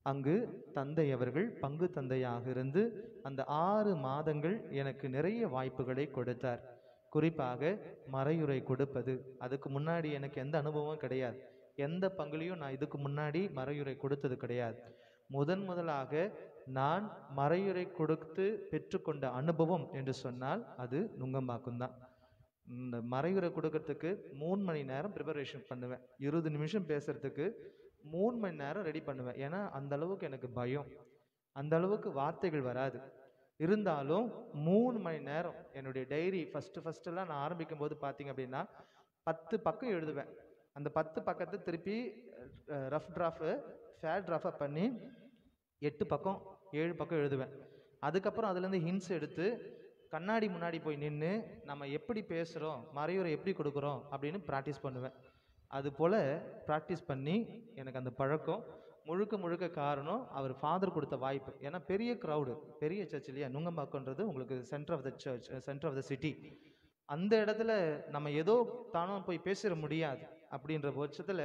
அங்கு தந்தை அவர்கள் பங்கு தந்தையாக இருந்து அந்த 6 மாதங்கள் எனக்கு நிறைய வாய்ப்புகளை கொடுத்தார். குறிப்பாக மறையுரை கொடுப்பது. அதுக்கு முன்னாடி எனக்கு எந்த அனுபவமும் கிடையாது. எந்த பங்குலையும் நான் இதுக்கு முன்னாடி மறையுரை கொடுத்தது கிடையாது. முதலாக நான் மறையுரை கொடுத்து பெற்றுக்கொண்ட அனுபவம் என்று சொன்னால் அது நுங்கம்பாக்கம் தான். இந்த மறையுரை கொடுக்கறதுக்கு 3 மணி நேரம் ப்ரிப்பரேஷன் பண்ணுவேன். 20 நிமிஷம் பேசுறதுக்கு 3 மணி நேரம் ரெடி பண்ணுவேன். ஏன்னா அந்த அளவுக்கு எனக்கு பயம், அந்த அளவுக்கு வார்த்தைகள் வராது. இருந்தாலும் 3 மணி நேரம் என்னுடைய டைரி ஃபஸ்ட்டெல்லாம் நான் ஆரம்பிக்கும் போது பார்த்தீங்க அப்படின்னா 10 பக்கம் எழுதுவேன். அந்த 10 பக்கத்தை திருப்பி ரஃப் டிராஃப்ட் ஃபேட் டிராஃப்டாக பண்ணி 8 பக்கம் 7 பக்கம் எழுதுவேன். அதுக்கப்புறம் அதுலேருந்து ஹிண்ட்ஸ் எடுத்து கண்ணாடி முன்னாடி போய் நின்று நம்ம எப்படி பேசுகிறோம், மறையுரை எப்படி கொடுக்குறோம் அப்படின்னு ப்ராக்டிஸ் பண்ணுவேன். அதுபோல் ப்ராக்டிஸ் பண்ணி எனக்கு அந்த பழக்கம் முழுக்க காரணம் அவர் ஃபாதர் கொடுத்த வாய்ப்பு. ஏன்னா பெரிய க்ரௌடு, பெரிய சர்ச் இல்லையா நுங்கம்பாக்கன்றது, உங்களுக்கு centre of the church, centre of the city. அந்த இடத்துல நம்ம ஏதோ தானோ போய் பேசிட முடியாது. அப்படின்ற பட்சத்தில்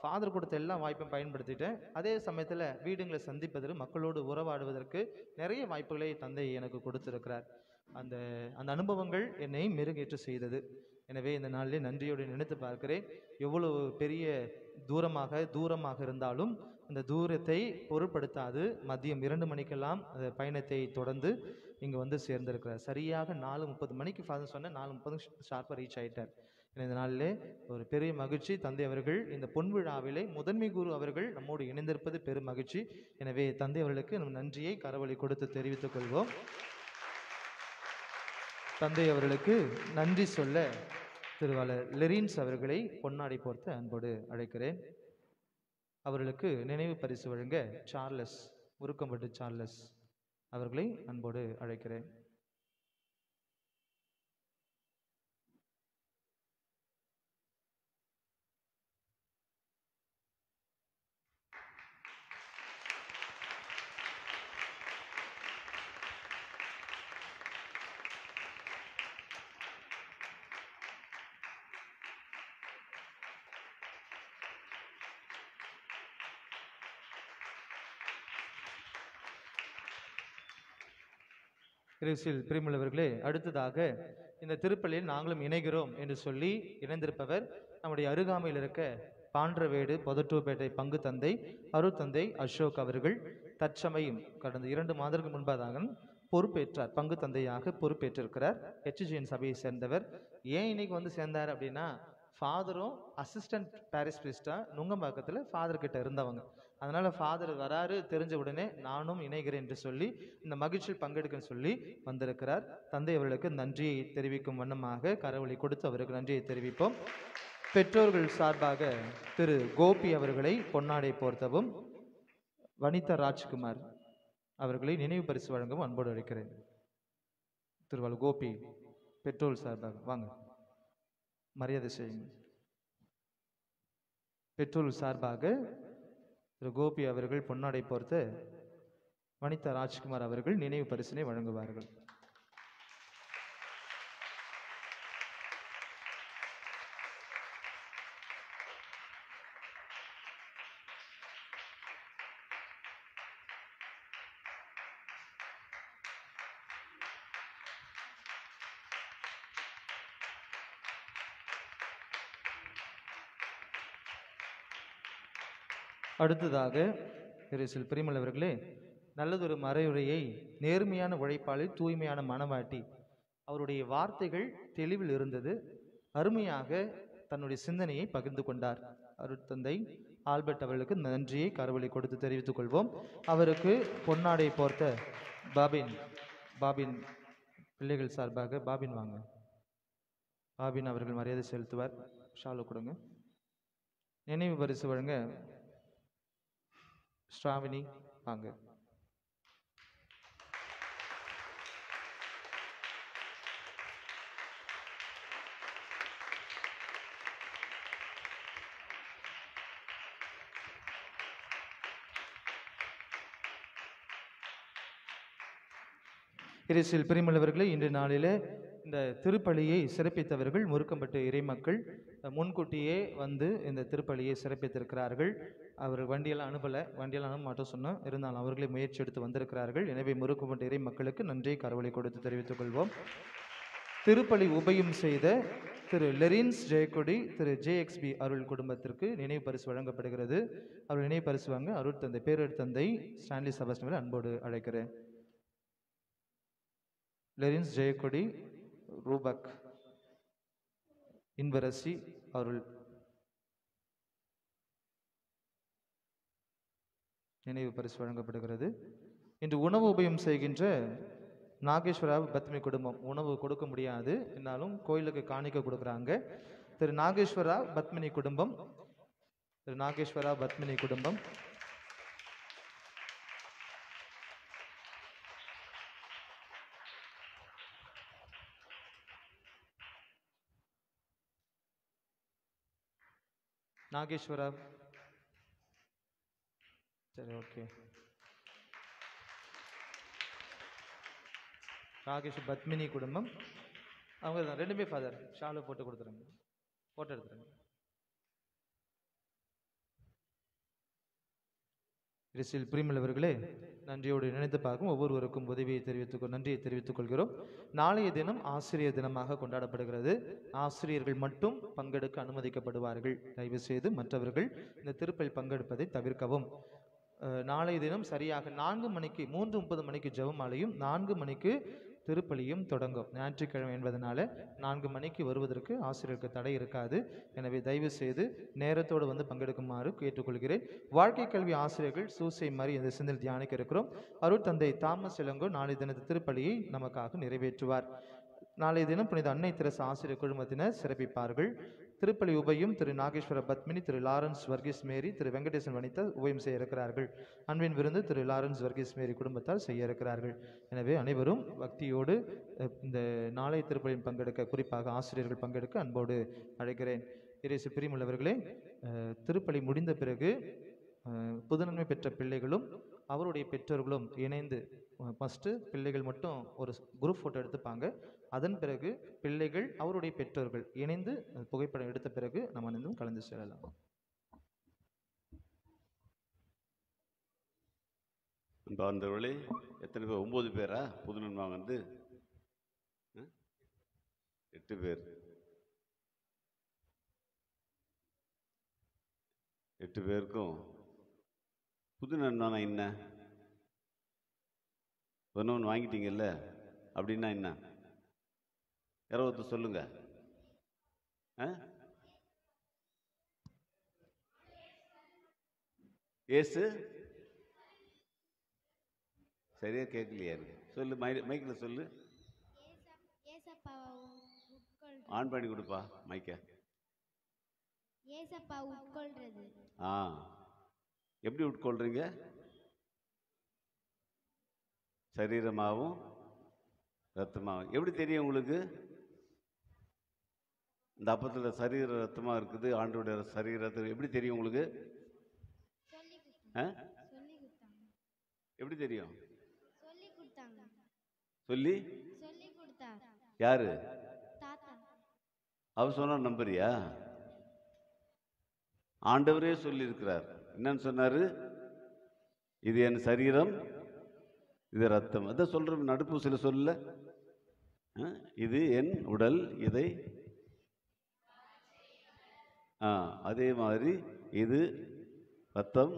ஃபாதர் கொடுத்த எல்லா வாய்ப்பையும் பயன்படுத்திட்டேன். அதே சமயத்தில் வீடுங்களை சந்திப்பதற்கு, மக்களோடு உறவாடுவதற்கு நிறைய வாய்ப்புகளை தந்தை எனக்கு கொடுத்திருக்கிறார். அந்த அனுபவங்கள் என்னை மெருகேற்று செய்தது. எனவே இந்த நாளிலே நன்றியோடு நினைத்து பார்க்கிறேன். எவ்வளவு பெரிய தூரமாக இருந்தாலும் அந்த தூரத்தை பொருட்படுத்தாது மதியம் 2 மணிக்கெல்லாம் அந்த பயணத்தை தொடர்ந்து இங்கே வந்து சேர்ந்திருக்கிறார். சரியாக 4:30 மணிக்கு ஃபாதர் சொன்ன 4:30 ஷார்ப்பாக ரீச் ஆகிட்டார். இந்த நாளிலே ஒரு பெரிய மகிழ்ச்சி. தந்தை அவர்கள் இந்த பொன்விழாவிலே முதன்மை குரு அவர்கள் நம்மோடு இணைந்திருப்பது பெரும் மகிழ்ச்சி. எனவே தந்தை அவர்களுக்கு நம் நன்றியை கரவொலி கொடுத்து தெரிவித்துக் கொள்வோம். தந்தை அவர்களுக்கு நன்றி சொல்ல திருவாளர் லெரின்ஸ் அவர்களை பொன்னாடை போர்த்து அன்போடு அழைக்கிறேன். அவர்களுக்கு நினைவு பரிசு வழங்க சார்லஸ், உருக்கம்பட்டு சார்லஸ் அவர்களை அன்போடு அழைக்கிறேன். கிறிஸ்துவில் பிரியமுள்ளவர்களே, அடுத்ததாக இந்த திருப்பலியில் நாங்களும் இணைகிறோம் என்று சொல்லி இணைந்திருப்பவர் நம்முடைய அருகாமையில் இருக்க பாண்டவேடு பொதட்டூர்பேட்டை பங்கு தந்தை அருட்தந்தை அசோக் அவர்கள். தற்சமயம் கடந்த 2 மாதங்களுக்கு முன்பாக பொறுப்பேற்றார், பங்கு தந்தையாக பொறுப்பேற்றிருக்கிறார். HGN சபையை சேர்ந்தவர். ஏன் இன்னைக்கு வந்து சேர்ந்தார் அப்படின்னா, ஃபாதரும் அசிஸ்டன்ட் பாரிஸ் பிரிஸ்டா நுங்கம்பாக்கத்தில் ஃபாதர் கிட்ட இருந்தவங்க. அதனால ஃபாதர் வராரு தெரிஞ்ச உடனே நானும் இணைகிறேன் என்று சொல்லி இந்த மகிழ்ச்சியில் பங்கெடுக்கன்னு சொல்லி வந்திருக்கிறார். தந்தை அவர்களுக்கு நன்றியை தெரிவிக்கும் வண்ணமாக கரவொலி கொடுத்து அவருக்கு நன்றியை தெரிவிப்போம். பெற்றோர்கள் சார்பாக திரு கோபி அவர்களை பொன்னாடை போர்த்தவும் வனிதா ராஜ்குமார் அவர்களை நினைவு பரிசு வழங்கவும் அன்போடு அழைக்கிறேன். திருவாள் கோபி பெற்றோர் சார்பாக வாங்க, மரியாதை செய்யுங்க. பெற்றோர் சார்பாக திரு கோபி அவர்கள் பொன்னாடை போர்த்த வனிதா ராஜ்குமார் அவர்கள் நினைவு பரிசினை வழங்குவார்கள். அடுத்ததாக திரு பிரிமல் அவர்களே, நல்லதொரு மறையுரையை நேர்மையான உழைப்பாளில் தூய்மையான மனவாட்டி, அவருடைய வார்த்தைகள் தெளிவில் இருந்தது. அருமையாக தன்னுடைய சிந்தனையை பகிர்ந்து கொண்டார். அருட்தந்தை ஆல்பர்ட் அவர்களுக்கு நன்றியை கரவொலி கொடுத்து தெரிவித்துக் கொள்வோம். அவருக்கு பொன்னாடை போர்த்த பாபின் பிள்ளைகள் சார்பாக பாபின் வாங்க, பாபின் அவர்கள் மரியாதை செலுத்துவார். ஷாலு கொடுங்க. நினைவு பரிசு வழங்க ஸ்ராவினி வாங்க. இரிசில் பிரிமலவர்களே, இன்று நாளிலே இந்த திருப்பலியை சிறப்பித்தவர்கள் முறுக்கம்பட்டு இறைமக்கள் முன்கூட்டியே வந்து இந்த திருப்பலியை சிறப்பித்திருக்கிறார்கள். அவர் வண்டியெல்லாம் அனுப்ப மாட்டோம் சொன்னோம், இருந்தாலும் அவர்களே முயற்சி எடுத்து வந்திருக்கிறார்கள். எனவே முறுக்கம்பட்டு இறை மக்களுக்கு நன்றி கரவொலி கொடுத்து தெரிவித்துக் கொள்வோம். திருப்பலி உபயம் செய்த திரு லெரின்ஸ் ஜெயக்கொடி, திரு JXB அருள் குடும்பத்திற்கு நினைவு பரிசு வழங்கப்படுகிறது. அவர் நினைவு பரிசு வாங்க அருட்தந்தை பேரருட்தந்தை ஸ்டான்லி செபஸ்டியனை அன்போடு அழைக்கிறேன். லெரின்ஸ் ஜெயக்கொடி, ரூபக் இன்பரசி அருள் நினைவு பரிசு வழங்கப்படுகிறது. இன்று உணவு உபயம் செய்கின்ற நாகேஸ்வரா பத்மி குடும்பம் உணவு கொடுக்க முடியாது, என்னாலும் கோயிலுக்கு காணிக்க கொடுக்குறாங்க. திரு நாகேஸ்வரா பத்மினி குடும்பம், திரு நாகேஸ்வரா பத்மினி குடும்பம் நாகேஸ்வரா, சரி ஓகே, நாகேஸ்வர் பத்மினி குடும்பம் அவங்க தான் ரெண்டுமே ஃபாதர். ஷாலு போட்டு கொடுத்துருங்க, போட்டோ எடுத்துருங்க. இரிசில் பிரிமல் அவர்களே, நன்றியோடு நினைத்து பார்க்கும் ஒவ்வொருவருக்கும் நன்றியை தெரிவித்துக் கொள்கிறோம். நாளைய தினம் ஆசிரியர் தினமாக கொண்டாடப்படுகிறது. ஆசிரியர்கள் மட்டும் பங்கெடுக்க அனுமதிக்கப்படுவார்கள். தயவு செய்து மற்றவர்கள் இந்த திருப்பலி பங்கெடுப்பதை தவிர்க்கவும். நாளைய தினம் சரியாக 4 மணிக்கு 3:30 மணிக்கு ஜெபமாலையும் 4 மணிக்கு திருப்பலியும் தொடங்கும். ஞாயிற்றுக்கிழமை என்பதனால 4 மணிக்கு வருவதற்கு ஆசிரியருக்கு தடை இருக்காது. எனவே தயவு செய்து நேரத்தோடு வந்து பங்கெடுக்குமாறு கேட்டுக்கொள்கிறேன். வாழ்க்கை கல்வி ஆசிரியர்கள் சூசை மாதிரி இந்த சிந்தனை தியானிக்க இருக்கிறோம். அருட்தந்தை தாமஸ் இளங்கோ நாளை தினத்து திருப்பலியை நமக்காக நிறைவேற்றுவார். நாளைய தினம் புனித அன்னை தெரசு ஆசிரியர் குழுமத்தினர் சிறப்பிப்பார்கள். திருப்பலி உபயம் திரு நாகேஸ்வர பத்மினி, திரு லாரன்ஸ் வர்கீஸ் மேரி, திரு வெங்கடேசன் வனிதா உபயம் செய்ய இருக்கிறார்கள். அன்பின் விருந்து திரு லாரன்ஸ் வர்கீஸ் மேரி குடும்பத்தால் செய்ய இருக்கிறார்கள். எனவே அனைவரும் பக்தியோடு இந்த நாளைய திருப்பலியில் பங்கெடுக்க, குறிப்பாக ஆசிரியர்கள் பங்கெடுக்க அன்போடு அழைக்கிறேன். இறைசு பிரியமுள்ளவர்களே, திருப்பலி முடிந்த பிறகு புதுநன்மை பெற்ற பிள்ளைகளும் அவருடைய பெற்றோர்களும் இணைந்து ஃபஸ்ட்டு பிள்ளைகள் மட்டும் ஒரு குரூப் ஃபோட்டோ எடுத்துப்பாங்க. அதன் பிறகு பிள்ளைகள் அவருடைய பெற்றோர்கள் இணைந்து புகைப்படம் எடுத்த பிறகு நம்ம அனைவரும் கலந்து செல்லலாம். அன்பார்ந்தவர்களே, எத்தனை பேர்? 9 பேரா? புதுநன்மை வந்து 8 பேர். 8 பேருக்கும் புது நன்மைனா என்ன? ஒன்று வாங்கிட்டீங்கல்ல, அப்படின்னா என்ன? யாராவது சொல்லுங்க. ஏசு சரியா கேட்கலையா? சொல்லு, மைக்கில் சொல்லு. ஆன் பண்ணி கொடுப்பா மைக்க. ஏசப்பா உட்கொள்றது. எப்படி உட்கொள்றீங்க? சரீரமாகவும் ரத்தமாகவும். எப்படி தெரியும் உங்களுக்கு? இந்த அப்பத்தில் சரீர ரத்தமாக இருக்குது, ஆண்டோடைய சரீரத்தை எப்படி தெரியும் உங்களுக்கு? எப்படி தெரியும்? சொல்லி கொடுத்தார். யாரு? தாத்தா. அவர் சொன்னா நம்புறியா? ஆண்டவரே சொல்லி இருக்கிறார். என்னன்னு சொன்னாரு? இது என் சரீரம், இது ரத்தம். அதான் சொல்ற நடுப்பூசில சொல்ல, இது என் உடல், இதை அதே மாதிரி இது ரத்தம்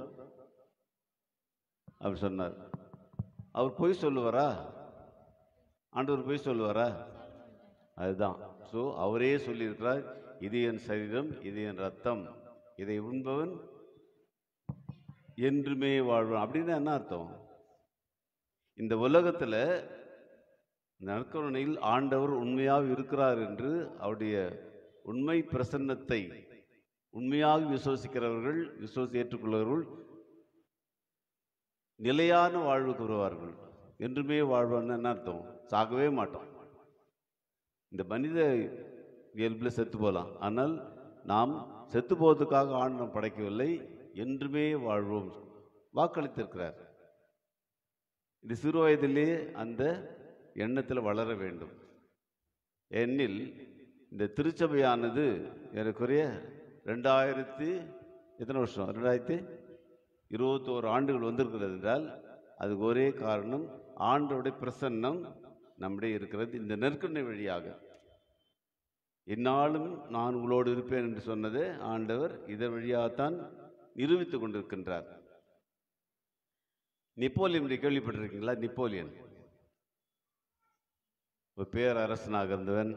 அப்படி சொன்னார். அவர் பொய் சொல்லுவாரா? ஆண்டவர் பொய் சொல்லுவாரா? அதுதான். ஸோ அவரே சொல்லியிருக்கிறார், இது என் சரீரம், இது என் ரத்தம், இதை உண்பவன் என்றுமே வாழ்வான். அப்படின்னு என்ன அர்த்தம்? இந்த உலகத்தில் நற்கருணையில் ஆண்டவர் உண்மையாக இருக்கிறார் என்று அவருடைய உண்மை பிரசன்னத்தை உண்மையாக விசுவசிக்கிறவர்கள், ஏற்றுக்கொள்கிறவர்கள் நிலையான வாழ்வுக்கு வருவார்கள். என்றுமே வாழ்வான்னு என்ன அர்த்தம்? சாகவே மாட்டோம். இந்த மனித இயல்பில் செத்து போகலாம், ஆனால் நாம் செத்து போவதற்காக ஆண்டவன் படைக்கவில்லை, என்றுமே வாழ்வோம் வாக்களித்திருக்கிறார். இது சிறு வயதிலே அந்த எண்ணத்தில் வளர வேண்டும். ஏனெனில் இந்த திருச்சபையானது ஏறக்குறைய 2021 ஆண்டுகள் வந்திருக்கிறது என்றால் அதுக்கு ஒரே காரணம் ஆண்டவருடைய பிரசன்னம் நம்முடைய இருக்கிறது. இந்த நெருக்கடி வழியாக என்னாலும் நான் உங்களோடு இருப்பேன் என்று சொன்னது ஆண்டவர் இதன் வழியாகத்தான் நிரூபித்துக் கொண்டிருக்கின்றார். நெப்போலியன் கேள்விப்பட்டிருக்கீங்களா? நெப்போலியன் ஒரு பேரரசனாக இருந்தவன்,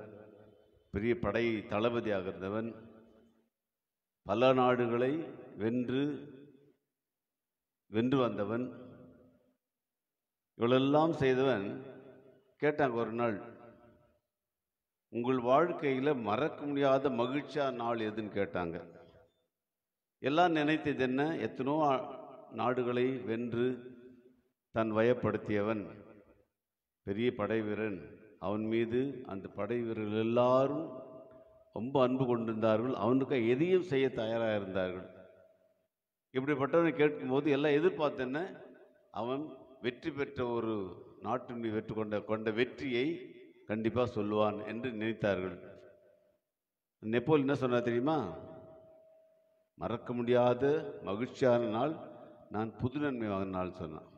பெரிய படை தளபதியாக இருந்தவன், பல நாடுகளை வென்று வந்தவன், இவளெல்லாம் செய்தவன். கேட்டாங்க ஒரு நாள், உங்கள் வாழ்க்கையில் மறக்க முடியாத மகிழ்ச்சியான நாள் எதுன்னு கேட்டாங்க. எல்லாம் நினைத்தது என்ன? எத்தனோ நாடுகளை வென்று தன் வயப்படுத்தியவன், பெரிய படை வீரன். அவன் மீது அந்த படை வீரர்கள் எல்லாரும் ரொம்ப அன்பு கொண்டிருந்தார்கள். அவனுக்கு எதையும் செய்ய தயாராக இருந்தார்கள். இப்படிப்பட்டவனை கேட்கும்போது எல்லாம் எதிர்பார்த்தென்ன, அவன் வெற்றி பெற்ற ஒரு நாட்டின் மீது வெற்றி கொண்ட வெற்றியை கண்டிப்பாக சொல்லுவான் என்று நினைத்தார்கள். நெப்போலியன் என்ன சொன்னா தெரியுமா? மறக்க முடியாத மகிழ்ச்சியான நாள், நான் புது நன்மை வாங்கின நாள் சொன்னான்.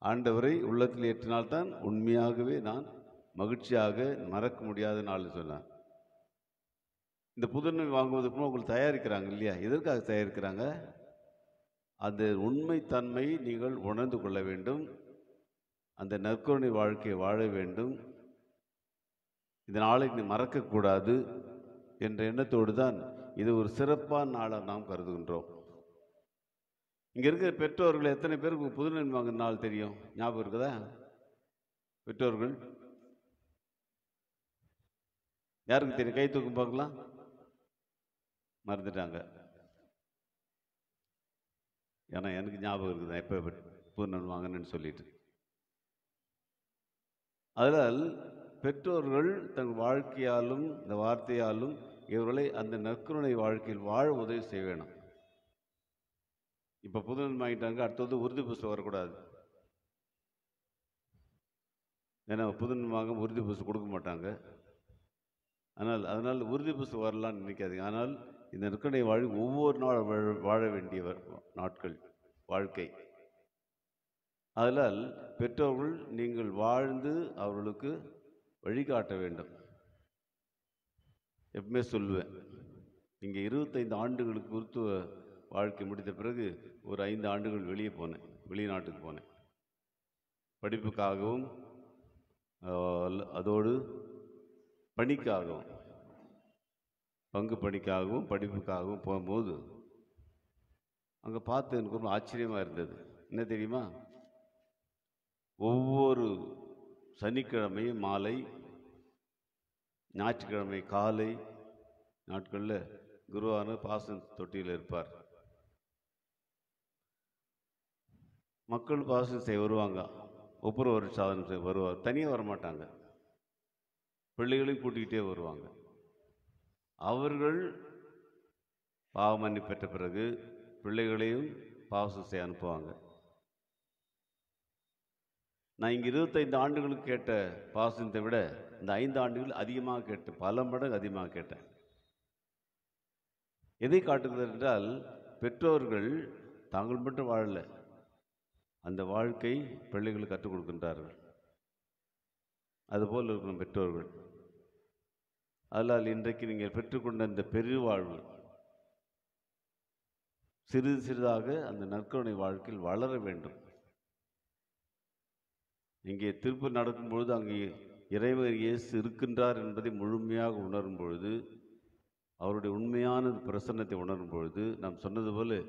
ஆண்டவரை உள்ளத்தில் ஏற்றினால்தான் உண்மையாகவே நான் மகிழ்ச்சியாக மறக்க முடியாத நாள் சொன்னான். இந்த புதுநன்மை வாங்குவதற்கு உங்களுக்கு தயாரிக்கிறாங்க இல்லையா? எதற்காக தயாரிக்கிறாங்க? அந்த உண்மைத்தன்மையை நீங்கள் உணர்ந்து கொள்ள வேண்டும். அந்த நற்கருணை வாழ்க்கையை வாழ வேண்டும். இந்த நாளை நீ மறக்கக்கூடாது என்ற எண்ணத்தோடு தான் இது ஒரு சிறப்பான நாளாக நாம் கருதுகின்றோம். இங்கே இருக்கிற பெற்றோர்கள் எத்தனை பேருக்கு புதுநன்மை வாங்கின நாள் தெரியும்? ஞாபகம் இருக்குதா? பெற்றோர்கள் யாருக்கு தெரியும்? கை தூக்கும் பார்க்கலாம். மறந்துட்டாங்க. ஏன்னா எனக்கு ஞாபகம் இருக்குது எப்போ புதுநன்மை வாங்கினேன்னு சொல்லிட்டு. அதனால் பெற்றோர்கள் தங்கள் வாழ்க்கையாலும் இந்த வார்த்தையாலும் இவர்களை அந்த நற்கருணை வாழ்க்கையில் வாழ உதவி செய்ய வேணும். இப்போ புதுநன்மை வாங்கிட்டாங்க, அடுத்தது உறுதி புஸ்தகம் வரக்கூடாது. ஏன்னா புதுநன்மை வாங்க உறுதி புஸ்தகம் கொடுக்க மாட்டாங்க. அதனால் உறுதி புஸ்தகம் வரலான்னு நினைக்காதீங்க. ஆனால் இந்த நற்கருணை ஒவ்வொரு நாள் வாழ வேண்டிய நாட்கள் வாழ்க்கை. அதனால் பெற்றோர்கள் நீங்கள் வாழ்ந்து அவர்களுக்கு வழிகாட்ட வேண்டும். எப்பவுமே சொல்லுவேன், இங்கே 25 ஆண்டுகளுக்கு குருத்துவ வாழ்க்கை முடித்த பிறகு ஒரு 5 ஆண்டுகள் வெளிநாட்டுக்கு போனேன். படிப்புக்காகவும் அதோடு பணிக்காகவும், பங்கு பணிக்காகவும் படிப்புக்காகவும் போகும்போது அங்கே பார்த்து எனக்கு ரொம்ப ஆச்சரியமாக இருந்தது. என்ன தெரியுமா? ஒவ்வொரு சனிக்கிழமை மாலை, ஞாயிற்றுக்கிழமை காலை நாட்களில் குருவான பாச தொட்டியில் இருப்பார். மக்கள் பாசம் செய்ய வருவாங்க, ஒப்புரவு சாதனம் செய்ய வருவார். தனியாக வரமாட்டாங்க, பிள்ளைகளையும் கூட்டிக்கிட்டே வருவாங்க. அவர்கள் பாவமன்னி பெற்ற பிறகு பிள்ளைகளையும் பாவசம் செய்ய அனுப்புவாங்க. நான் இங்கே 25 ஆண்டுகளுக்கு கேட்ட பாசத்தை விட இந்த 5 ஆண்டுகள் அதிகமாக கேட்டேன், பல மடங்கு அதிகமாக கேட்டேன். எதை காட்டுகிறது என்றால், பெற்றோர்கள் தாங்கள் மட்டும் வாழல, அந்த வாழ்க்கை பிள்ளைகளுக்கு கற்றுக் கொடுக்கின்றார்கள். அதுபோல் இருக்கணும் பெற்றோர்கள். அதனால் இன்றைக்கு நீங்கள் பெற்றுக்கொண்ட இந்த பெருவாழ்வு சிறிது சிறிதாக அந்த நற்கருணை வாழ்க்கையில் வளர வேண்டும். இங்கே திருப்பு நடக்கும் பொழுது அங்கே இறைவர் இயேசு இருக்கின்றார் என்பதை முழுமையாக உணரும் பொழுது, அவருடைய உண்மையான பிரசன்னத்தை உணரும் பொழுது, நாம் சொன்னது போல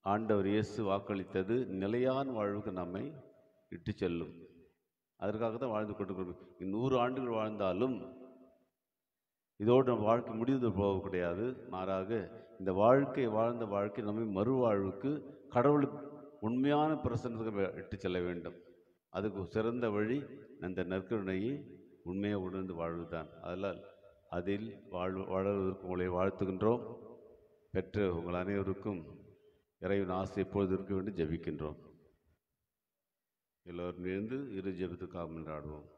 ஆண்டவர் இயேசு வாக்களித்தது நிலையான வாழ்வுக்கு நம்மை இட்டு செல்லும். அதற்காக தான் வாழ்ந்து கொண்டிருக்கிறோம். 100 ஆண்டுகள் வாழ்ந்தாலும் இதோடு நம்ம வாழ்க்கை முடிந்து போக கிடையாது. மாறாக இந்த வாழ்க்கை வாழ்ந்த வாழ்க்கை நம்மை மறுவாழ்வுக்கு, கடவுளுக்கு உண்மையான பிரசன்னத்துக்கு இட்டு செல்ல வேண்டும். அதுக்கு சிறந்த வழி அந்த நற்கருணையை உண்மையாக உணர்ந்து வாழ்வுதான். அதனால் அதில் வாழவதற்கு உங்களை வாழ்த்துகின்றோம். பெற்ற உங்கள் அனைவருக்கும் இறைவன் ஆசை எப்பொழுது இருக்க வேண்டும் ஜெபிக்கின்றோம். எல்லோரும் எழுந்து இரு ஜெபத்துக்காக கொண்டாடுவோம்.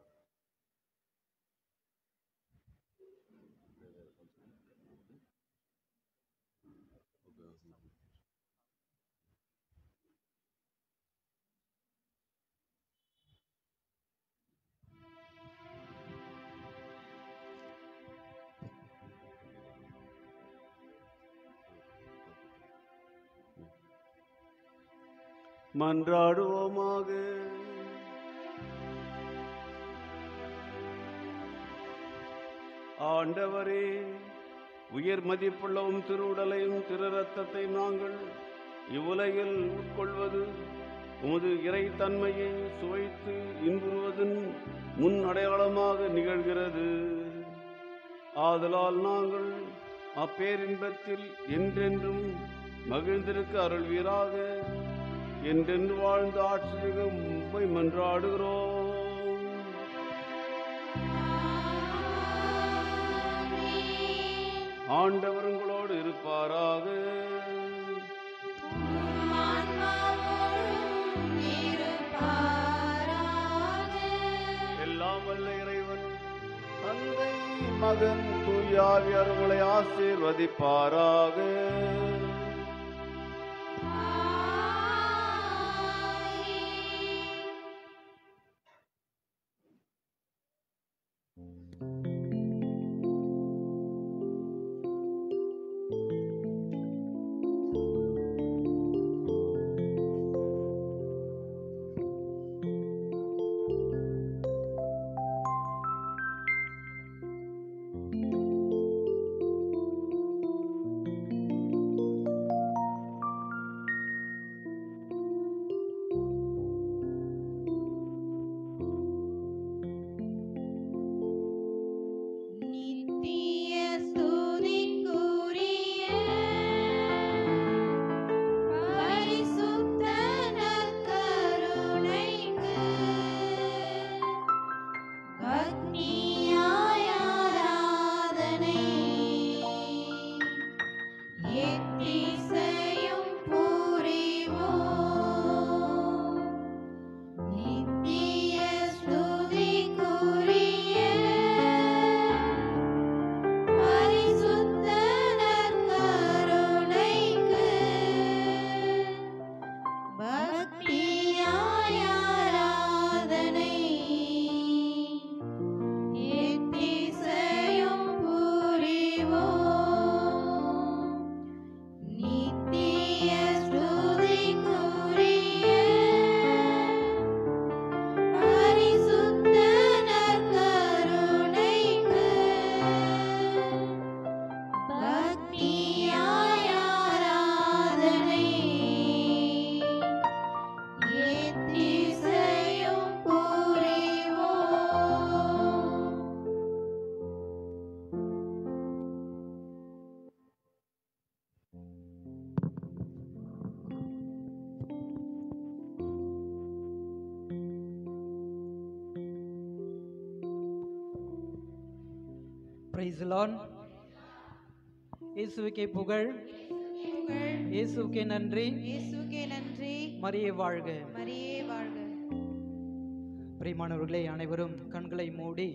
மன்றாடுவோமாக. ஆண்டவரே, உயர் மதிப்புள்ளவும் திருவுடலையும் திரு ரத்தத்தையும் நாங்கள் இவ்வுலகில் உட்கொள்வது உமது இறைத்தன்மையை சுவைத்து இன்புறுவதன் முன் அடையாளமாக நிகழ்கிறது. ஆதலால் நாங்கள் அப்பேரின்பத்தில் என்றென்றும் மகிழ்ந்திருக்க அருள்வீராக. என்றென்று வாழ்ந்து ஆட்சியாக உம்மை மன்றாடுகிறோம். ஆண்டவர் உங்களோடு இருப்பாராக. எல்லாம் வல்ல இறைவன் தந்தை, மகன், தூய ஆவியார் உங்களை ஆசீர்வதிப்பாராக. Praise lord. இயேசுவுக்கே புகழ், இயேசுவுக்கே நன்றி, இயேசுவுக்கே நன்றி. மரியே வாழ்க. மரியே வாழ்க. பிரியமானவர்களே, அனைவரும் கண்களை மூடி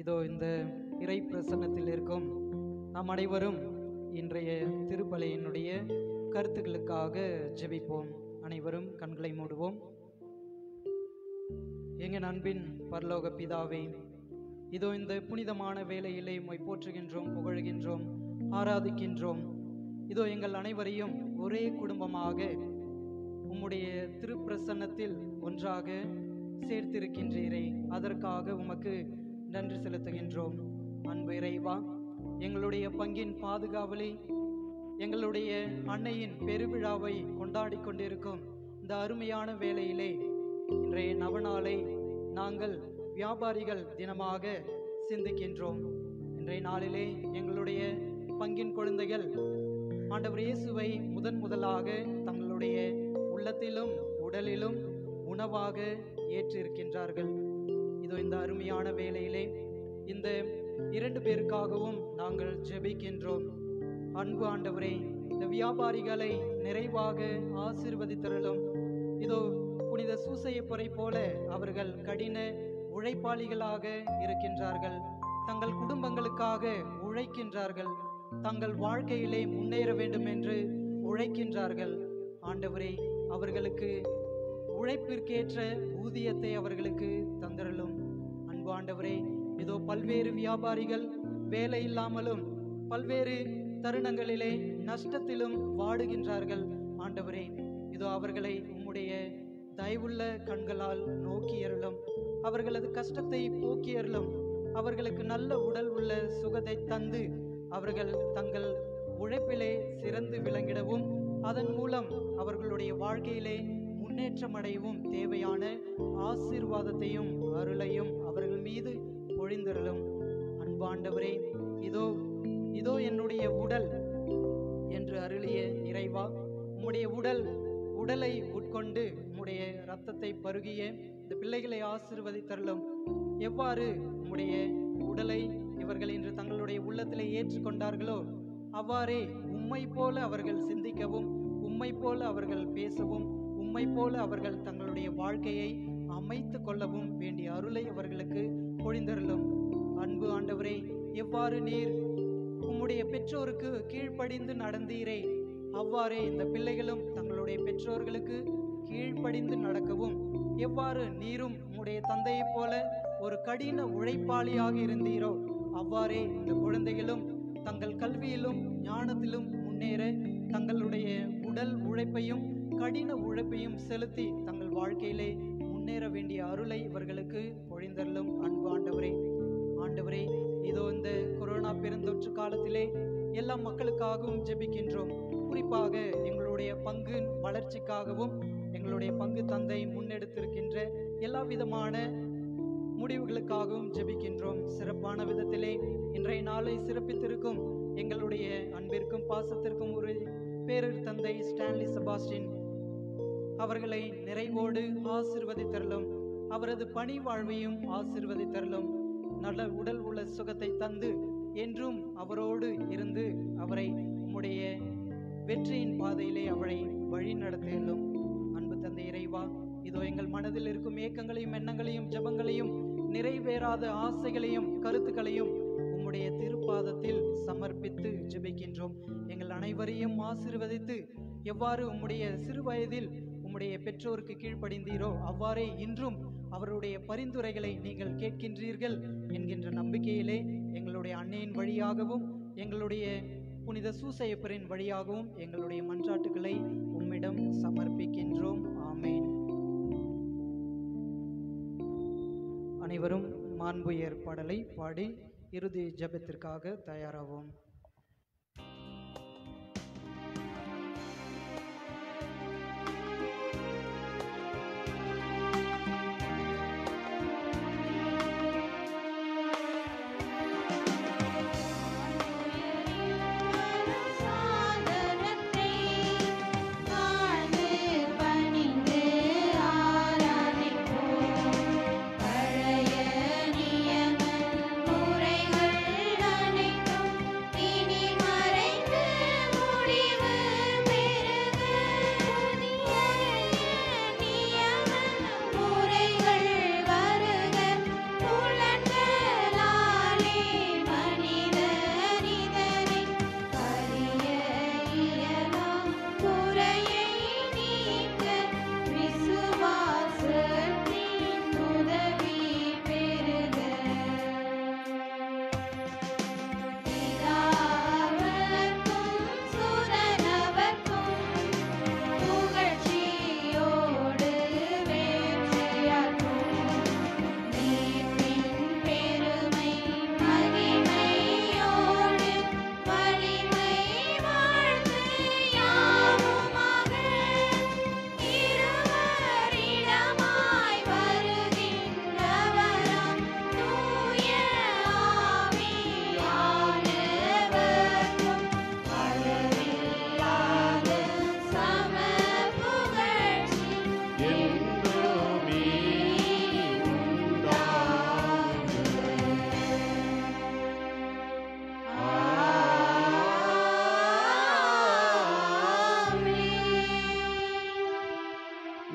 இதோ இந்த இறை பிரசன்னத்தில் இருக்கும் நாம் அனைவரும் இன்றைய திருப்பலியினுடைய கருத்துக்களுக்காக ஜெபிப்போம். அனைவரும் கண்களை மூடுவோம். எங்கள் அன்பின் பரலோக பிதாவே, இதோ இந்த புனிதமான வேளையிலே உம்மை போற்றுகின்றோம், புகழ்கின்றோம், ஆராதிக்கின்றோம். இதோ எங்கள் அனைவரையும் ஒரே குடும்பமாக உம்முடைய திருப்பிரசன்னத்தில் ஒன்றாக சேர்த்திருக்கின்றீரே, அதற்காக உமக்கு நன்றி செலுத்துகின்றோம். அன்பு இறைவா, எங்களுடைய பங்கின் பாதுகாவலை, எங்களுடைய அன்னையின் பெருவிழாவை கொண்டாடி கொண்டிருக்கும் இந்த அருமையான வேளையிலே இன்றைய நவநாளை நாங்கள் வியாபாரிகள் தினமாக சிந்திக்கின்றோம். இன்றைய நாளிலே எங்களுடைய பங்கின் குழந்தைகள் ஆண்டவர் இயேசுவை முதலாக தங்களுடைய உள்ளத்திலும் உடலிலும் உணவாக ஏற்றிருக்கின்றார்கள். இதோ இந்த அருமையான வேளையிலே இந்த 2 பேருக்காகவும் நாங்கள் ஜெபிக்கின்றோம். அன்பு ஆண்டவரே, இந்த வியாபாரிகளை நிறைவாக ஆசீர்வதித்தருளும். இதோ புனித சூசையப்பரை போல அவர்கள் கடின உழைப்பாளிகளாக இருக்கின்றார்கள். தங்கள் குடும்பங்களுக்காக உழைக்கின்றார்கள். தங்கள் வாழ்க்கையிலே முன்னேற வேண்டும் என்று உழைக்கின்றார்கள். ஆண்டவரே, அவர்களுக்கு உழைப்பிற்கேற்ற ஊதியத்தை அவர்களுக்கு தந்தருளும். அன்பு ஆண்டவரே, இதோ பல்வேறு வியாபாரிகள் வேலை இல்லாமலும் பல்வேறு தருணங்களிலே நஷ்டத்திலும் வாடுகின்றார்கள். ஆண்டவரே, இதோ அவர்களை உம்முடைய தயவுள்ள கண்களால் நோக்கி அருளும். அவர்களது கஷ்டத்தை போக்கி அருளும். அவர்களுக்கு நல்ல உடல் உள்ள சுகத்தை தந்து அவர்கள் தங்கள் உழைப்பிலே சிறந்து விளங்கிடவும், அதன் மூலம் அவர்களுடைய வாழ்க்கையிலே முன்னேற்றம் அடையவும் தேவையான ஆசீர்வாதத்தையும் அருளையும் அவர்கள் மீது பொழிந்தருளும். அன்பு ஆண்டவரே, இதோ இதோ என்னுடைய உடல் என்று அருளிய இறைவா, உம்முடைய உடலை உட்கொண்டு உம்முடைய இரத்தத்தை பருகிய இந்த பிள்ளைகளை ஆசீர்வதித்தருளும். எவ்வாறு உம்முடைய உடலை இவர்கள் இன்று தங்களுடைய உள்ளத்திலே ஏற்றுக்கொண்டார்களோ அவ்வாறே உம்மை போல அவர்கள் சிந்திக்கவும், உம்மை போல அவர்கள் பேசவும், உம்மை போல அவர்கள் தங்களுடைய வாழ்க்கையை அமைத்து கொள்ளவும் வேண்டிய அருளை அவர்களுக்கு பொழிந்தருளும். அன்பு ஆண்டவரே, எவ்வாறு நீர் உம்முடைய பெற்றோருக்கு கீழ்ப்படிந்து நடந்தீரே, அவ்வாறே இந்த பிள்ளைகளும் தங்களுடைய பெற்றோர்களுக்கு கீழ்ப்படிந்து நடக்கவும், எவ்வாறு நீரும் உம்முடைய தந்தையைப் போல ஒரு கடின உழைப்பாளியாக இருந்தீரோ அவ்வாறே இந்த குழந்தைகளும் தங்கள் கல்வியிலும் ஞானத்திலும் முன்னேற தங்களுடைய உடல் உழைப்பையும் கடின உழைப்பையும் செலுத்தி தங்கள் வாழ்க்கையிலே முன்னேற வேண்டிய அருளை இவர்களுக்கு பொழிந்தருளும். அன்பு ஆண்டவரே, இதோ இந்த கொரோனா பெருந்தொற்று காலத்திலே எல்லா மக்களுக்காகவும் ஜெபிக்கின்றோம். குறிப்பாக எங்களுடைய பங்கு வளர்ச்சிக்காகவும் எங்களுடைய பங்கு தந்தை முன்னெடுத்திருக்கின்ற எல்லா விதமான முடிவுகளுக்காகவும் ஜெபிக்கின்றோம். சிறப்பான விதத்திலே இன்றைய நாளை சிறப்பித்திருக்கும் எங்களுடைய அன்பிற்கும் பாசத்திற்கும் ஒரு பேரர் தந்தை ஸ்டான்லி செபாஸ்டின் அவர்களை நிறைவோடு ஆசீர்வதித்தருளும். அவரது பணி வாழ்வையும் ஆசீர்வதித்தருளும். நல்ல உடல் உள்ள சுகத்தை தந்து என்றும் அவரோடு இருந்து அவரை உம்முடைய வெற்றியின் பாதையிலே அவரை வழி நடத்தியுள்ளோம். அன்பு தந்தை இறைவா, இதோ எங்கள் மனதில் இருக்கும் ஏக்கங்களையும் எண்ணங்களையும் ஜெபங்களையும் நிறைவேறாத ஆசைகளையும் கருத்துக்களையும் உம்முடைய திருப்பாதத்தில் சமர்ப்பித்து ஜெபிக்கின்றோம். எங்கள் அனைவரையும் ஆசீர்வதித்து எவ்வாறு உம்முடைய சிறு வயதில் உம்முடைய பெற்றோருக்கு கீழ்ப்படிந்தீரோ அவ்வாறே இன்றும் அவருடைய பரிந்துரைகளை நீங்கள் கேட்கின்றீர்கள் என்கின்ற நம்பிக்கையிலே எங்களுடைய அன்னையின் வழியாகவும் எங்களுடைய புனித சூசையப்பரின் வழியாகவும் எங்களுடைய மன்றாட்டுகளை உம்மிடம் சமர்ப்பிக்கின்றோம். ஆமேன். அனைவரும் மாண்புயர் பாடலை பாடி இறுதி ஜெபத்திற்காக தயாராவோம். பழைய நியம முறைகள்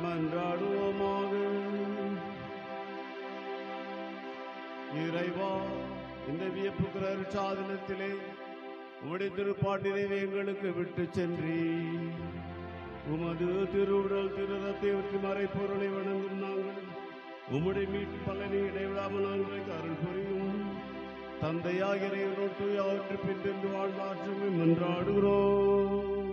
மன்றாடுவோமாக. இறைவா, இந்த வியப்புக்கிற சாதனத்திலே உம்முடைய திருப்பாட்டினை எங்களுக்கு விட்டு சென்றி உமது திருவுடல் திருரத்தை மறைப்பொருளை வணங்கும் நாங்கள் உம்முடைய மீட்பு பலனை இடைவிடாமல் நாங்களுக்கு அருள் புரியும். தந்தையாக இறைவனோடு அவற்றை பின்தொடர்ந்து வாழ்வாற்றுமை மன்றாடுகிறோம்.